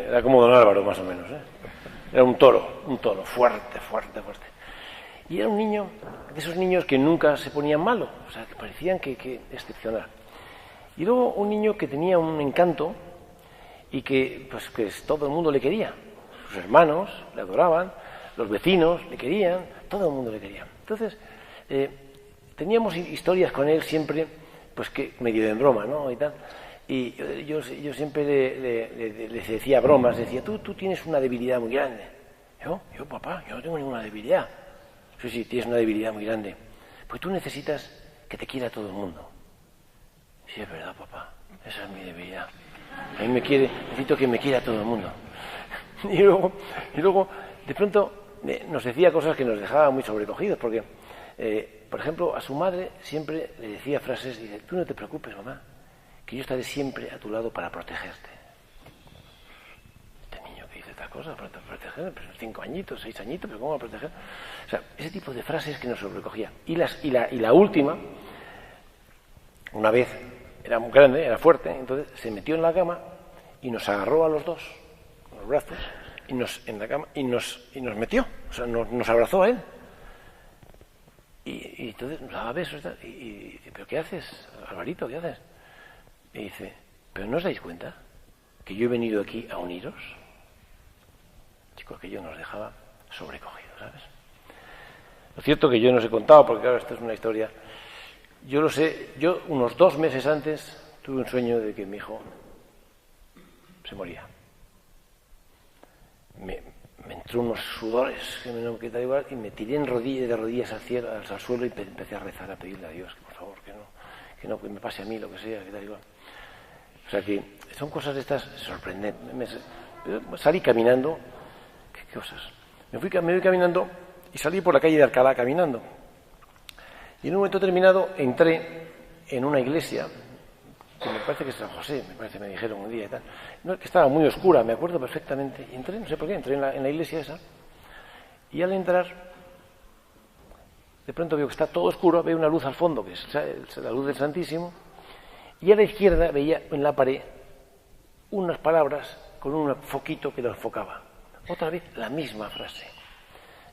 Era como don Álvaro, más o menos. Era un toro, fuerte. Y era un niño, de esos niños que nunca se ponían malos, o sea, que parecían que excepcional. Y luego un niño que tenía un encanto y que todo el mundo le quería. Sus hermanos le adoraban, los vecinos le querían, todo el mundo le quería. Entonces, teníamos historias con él siempre, pues que medio en broma, ¿no? Y tal. Y yo siempre le decía bromas, decía, tú tienes una debilidad muy grande. Yo, papá, yo no tengo ninguna debilidad. Sí, tienes una debilidad muy grande. Pues tú necesitas que te quiera todo el mundo. Sí, es verdad, papá, esa es mi debilidad. A mí necesito que me quiera todo el mundo. Y luego, de pronto, nos decía cosas que nos dejaban muy sobrecogidos, porque, por ejemplo, a su madre siempre le decía frases, dice, tú no te preocupes, mamá, que yo estaré siempre a tu lado para protegerte. Este niño que dice esta cosa, para proteger, pero 5 añitos, 6 añitos, pero ¿cómo va a proteger? O sea, ese tipo de frases que nos sobrecogían. Y la última, una vez, era muy grande, era fuerte, entonces se metió en la cama y nos agarró a los 2, con los brazos, en la cama, y nos metió, o sea, nos abrazó a él. Y entonces nos daba besos y dice, ¿pero qué haces, Alvarito, qué haces? Y dice, ¿pero no os dais cuenta que yo he venido aquí a uniros? Chico, aquello nos dejaba sobrecogidos, ¿sabes? Lo cierto que yo no os he contado, porque claro, esto es una historia. Yo lo sé, yo unos 2 meses antes tuve un sueño de que mi hijo se moría. Me entró unos sudores que no me quedaba igual y me tiré de rodillas al suelo y empecé a rezar, a pedirle a Dios que por favor que no me pase a mí lo que sea, que tal igual. O sea que son cosas de estas sorprendentes. Salí caminando, ¿qué cosas? Me fui caminando y salí por la calle de Alcalá caminando. Y en un momento determinado entré en una iglesia, que me parece que es San José, me dijeron un día y tal, no, que estaba muy oscura, me acuerdo perfectamente. Y entré, no sé por qué, entré en la iglesia esa. Y al entrar, de pronto veo que está todo oscuro, veo una luz al fondo, que es la luz del Santísimo, y a la izquierda veía en la pared unas palabras con un foquito que lo enfocaba. Otra vez la misma frase.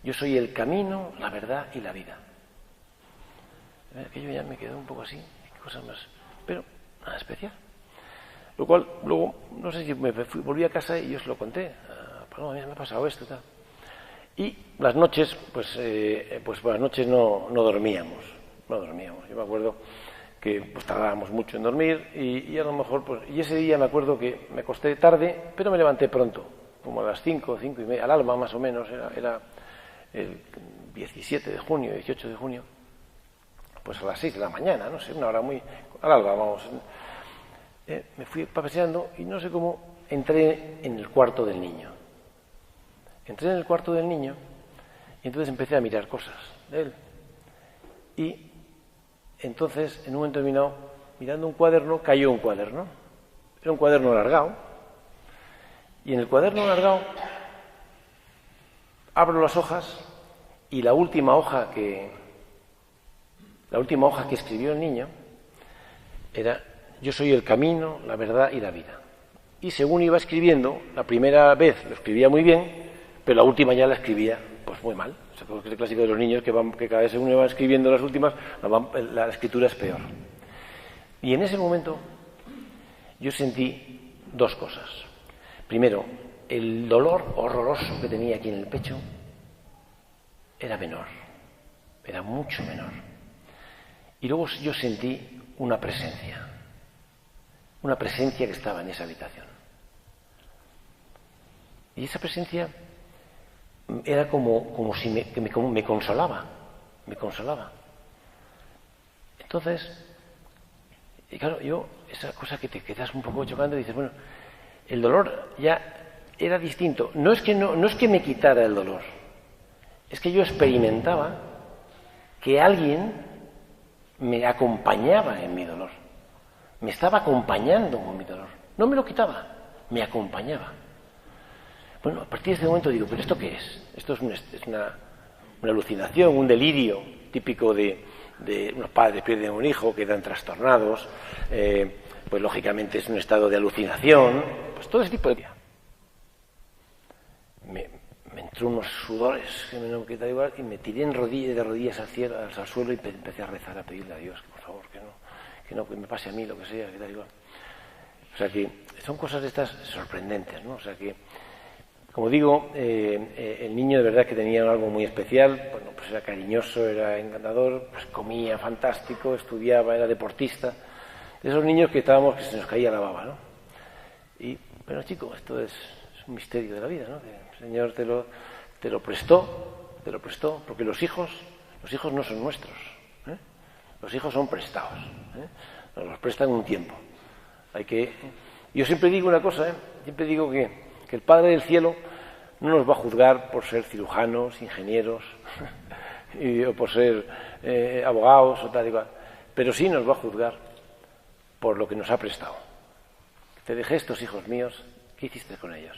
Yo soy el camino, la verdad y la vida. Aquello ya me quedó un poco así, cosas más, pero nada especial. Lo cual, luego, no sé si volví a casa y yo os lo conté. Paloma, mira, me ha pasado esto, tal. Y las noches, pues por las noches no dormíamos. Yo me acuerdo que pues tardábamos mucho en dormir y a lo mejor, pues, y ese día me acuerdo que me acosté tarde, pero me levanté pronto, como a las 5:30, al alba más o menos, era el 17 de junio, 18 de junio, pues a las 6 de la mañana, no sé, una hora muy, al alba, vamos. Me fui paseando y no sé cómo entré en el cuarto del niño. Entré en el cuarto del niño y entonces empecé a mirar cosas de él. Y entonces, en un momento determinado, mirando un cuaderno, cayó un cuaderno. Era un cuaderno alargado. Y en el cuaderno alargado abro las hojas y la última hoja que escribió el niño era: yo soy el camino, la verdad y la vida. Y según iba escribiendo, la primera vez lo escribía muy bien, pero la última ya la escribía pues muy mal. O sea, es el clásico de los niños que cada vez según iban escribiendo las últimas, la escritura es peor. Y en ese momento yo sentí dos cosas. Primero, el dolor horroroso que tenía aquí en el pecho era menor, era mucho menor. Y luego yo sentí una presencia que estaba en esa habitación. Y esa presencia era como si me consolaba. Entonces, y claro, esa cosa que te quedas un poco chocando y dices, bueno, el dolor ya era distinto. No es que me quitara el dolor, es que yo experimentaba que alguien me acompañaba en mi dolor. Me estaba acompañando con mi dolor. No me lo quitaba, me acompañaba. Bueno, a partir de ese momento digo, ¿pero esto qué es? Esto es una alucinación, un delirio típico de unos padres pierden un hijo, quedan trastornados, pues lógicamente es un estado de alucinación, pues todo ese tipo de... Me entró unos sudores que me no queda igual y me tiré de rodillas al suelo y empecé a rezar, a pedirle a Dios que por favor que me pase a mí lo que sea, que da igual. O sea que son cosas de estas sorprendentes, ¿no? O sea que, como digo, el niño de verdad que tenía algo muy especial. Bueno, pues era cariñoso, era encantador, pues comía fantástico, estudiaba, era deportista. De esos niños que se nos caía la baba, ¿no? Y, bueno, chico, esto es un misterio de la vida, ¿no? Que el Señor te lo prestó, porque los hijos no son nuestros, ¿eh? Los hijos son prestados, ¿eh? Nos los prestan un tiempo. Yo siempre digo una cosa, ¿eh? Siempre digo que el Padre del Cielo no nos va a juzgar por ser cirujanos, ingenieros, o por ser abogados o tal y cual, pero sí nos va a juzgar por lo que nos ha prestado. Te dejé estos hijos míos, ¿qué hiciste con ellos?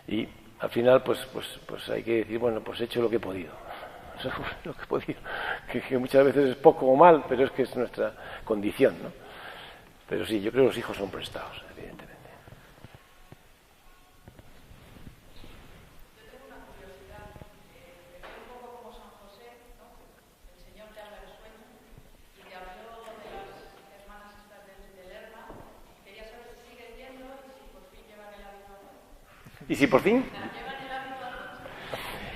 Y al final, pues hay que decir, bueno, pues he hecho lo que he podido. Lo que he podido, que muchas veces es poco o mal, pero es que es nuestra condición, ¿no? Pero sí, yo creo que los hijos son prestados, evidentemente. Yo tengo una curiosidad, un poco como San José, ¿no? El Señor te habla del sueño y te habló de las hermanas estas del Lerma. Quería saber si siguen yendo y si por fin llevan el hábito a todos. ¿Y si por fin?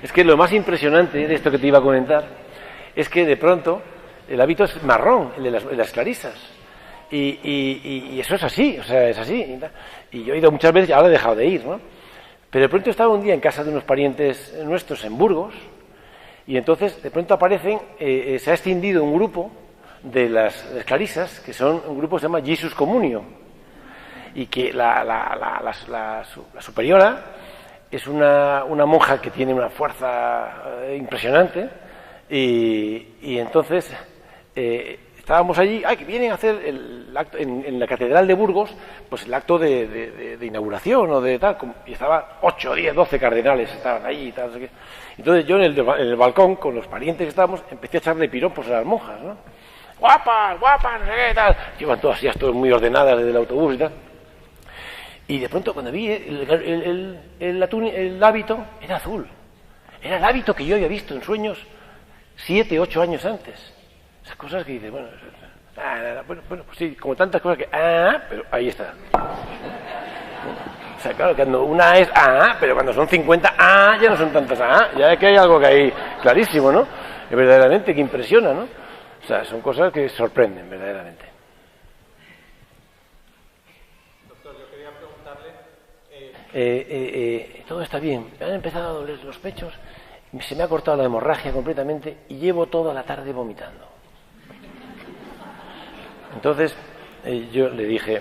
Es que lo más impresionante de esto que te iba a comentar es que de pronto el hábito es marrón, el de las clarisas. Y eso es así, o sea, es así. Y yo he ido muchas veces y ahora he dejado de ir, ¿no? Pero de pronto estaba un día en casa de unos parientes nuestros en Burgos y entonces de pronto aparecen, se ha extendido un grupo de las clarisas, que son un grupo que se llama Jesus Communio, y que la superiora es una monja que tiene una fuerza impresionante, y entonces estábamos allí, que vienen a hacer el acto en la Catedral de Burgos, pues el acto de inauguración o de tal, y estaban 8, 10, 12 cardenales, estaban allí y tal, no sé qué. Entonces yo en el balcón, con los parientes que estábamos, empecé a echarle piropos a las monjas, ¿no? Guapas, guapas, no sé qué, tal. Llevan todas ya todas muy ordenadas desde el autobús y tal. Y de pronto cuando vi el hábito, era azul. Era el hábito que yo había visto en sueños 7, 8 años antes. Esas cosas que dices, bueno, pues sí, como tantas cosas que, pero ahí está. O sea, claro, cuando una es pero cuando son 50 ya no son tantas ya es que hay algo que hay clarísimo, ¿no? Es verdaderamente que impresiona, ¿no? O sea, son cosas que sorprenden, verdaderamente. Doctor, yo quería preguntarle... todo está bien, me han empezado a doler los pechos, se me ha cortado la hemorragia completamente y llevo toda la tarde vomitando. Entonces yo le dije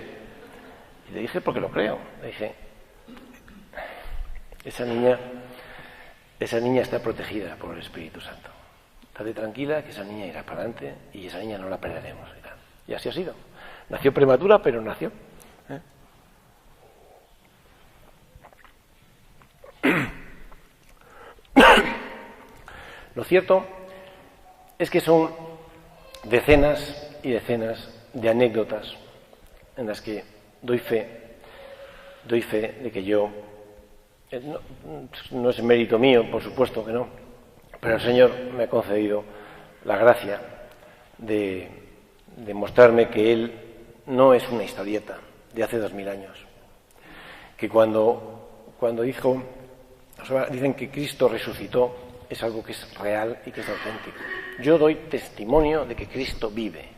porque lo creo, le dije, esa niña está protegida por el Espíritu Santo. Estate tranquila que esa niña irá para adelante y esa niña no la perderemos. Y así ha sido. Nació prematura, pero nació. Lo cierto es que son decenas y decenas de anécdotas en las que doy fe de que yo, no es mérito mío, por supuesto que no, pero el Señor me ha concedido la gracia de mostrarme que Él no es una historieta de hace 2000 años, que cuando dijo, dicen que Cristo resucitó, es algo que es real y que es auténtico. Yo doy testimonio de que Cristo vive.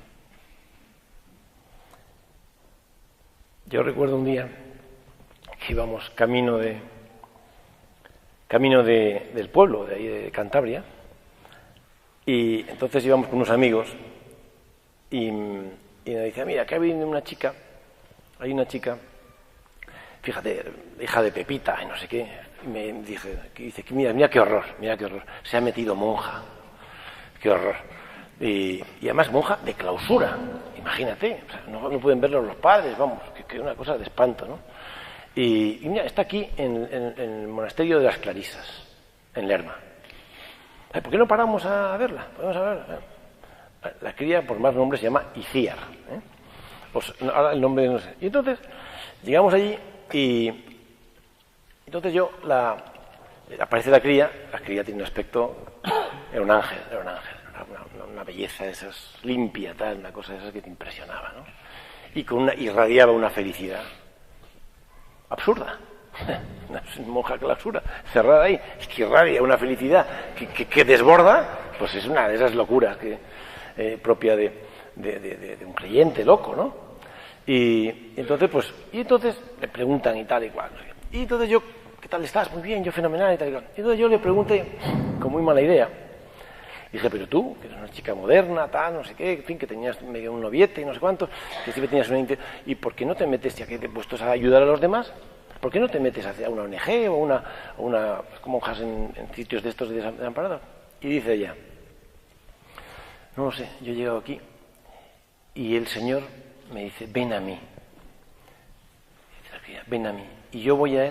Yo recuerdo un día que íbamos camino del pueblo, de ahí de Cantabria, y entonces íbamos con unos amigos y me decía, mira, que hay una chica, fíjate, hija de Pepita y no sé qué, y me dice, mira qué horror, se ha metido monja, qué horror. Y además monja de clausura, imagínate, o sea, no pueden verlo los padres, vamos, que es una cosa de espanto, ¿no? Y mira, está aquí en el monasterio de las Clarisas, en Lerma. ¿Por qué no paramos a verla? Podemos a verla. La cría, por más nombre, se llama Icíar. Ahora el nombre no sé. Y entonces llegamos allí y entonces aparece la cría tiene un aspecto, era un ángel, una belleza de esas, limpia, tal, una cosa de esas que te impresionaba, ¿no? Y irradiaba una felicidad absurda. Una monja clausura, cerrada ahí, es que irradia una felicidad que desborda, pues es una de esas locuras propia de un creyente loco, ¿no? Y entonces le preguntan y tal y cual. Y entonces yo, ¿qué tal estás? Muy bien, yo fenomenal y tal y cual. Y entonces yo le pregunté, con muy mala idea, dije, pero tú, que eres una chica moderna, tal, no sé qué, en fin, que tenías medio un noviete y no sé cuánto, que siempre tenías ¿y por qué no te metes, ya que te he puesto a ayudar a los demás? ¿Por qué no te metes hacia una ONG o una como monjas en sitios de estos de desamparados? Y dice ella, no lo sé, yo he llegado aquí y el Señor me dice, ven a mí. Dice la cría, ven a mí. Y yo voy a Él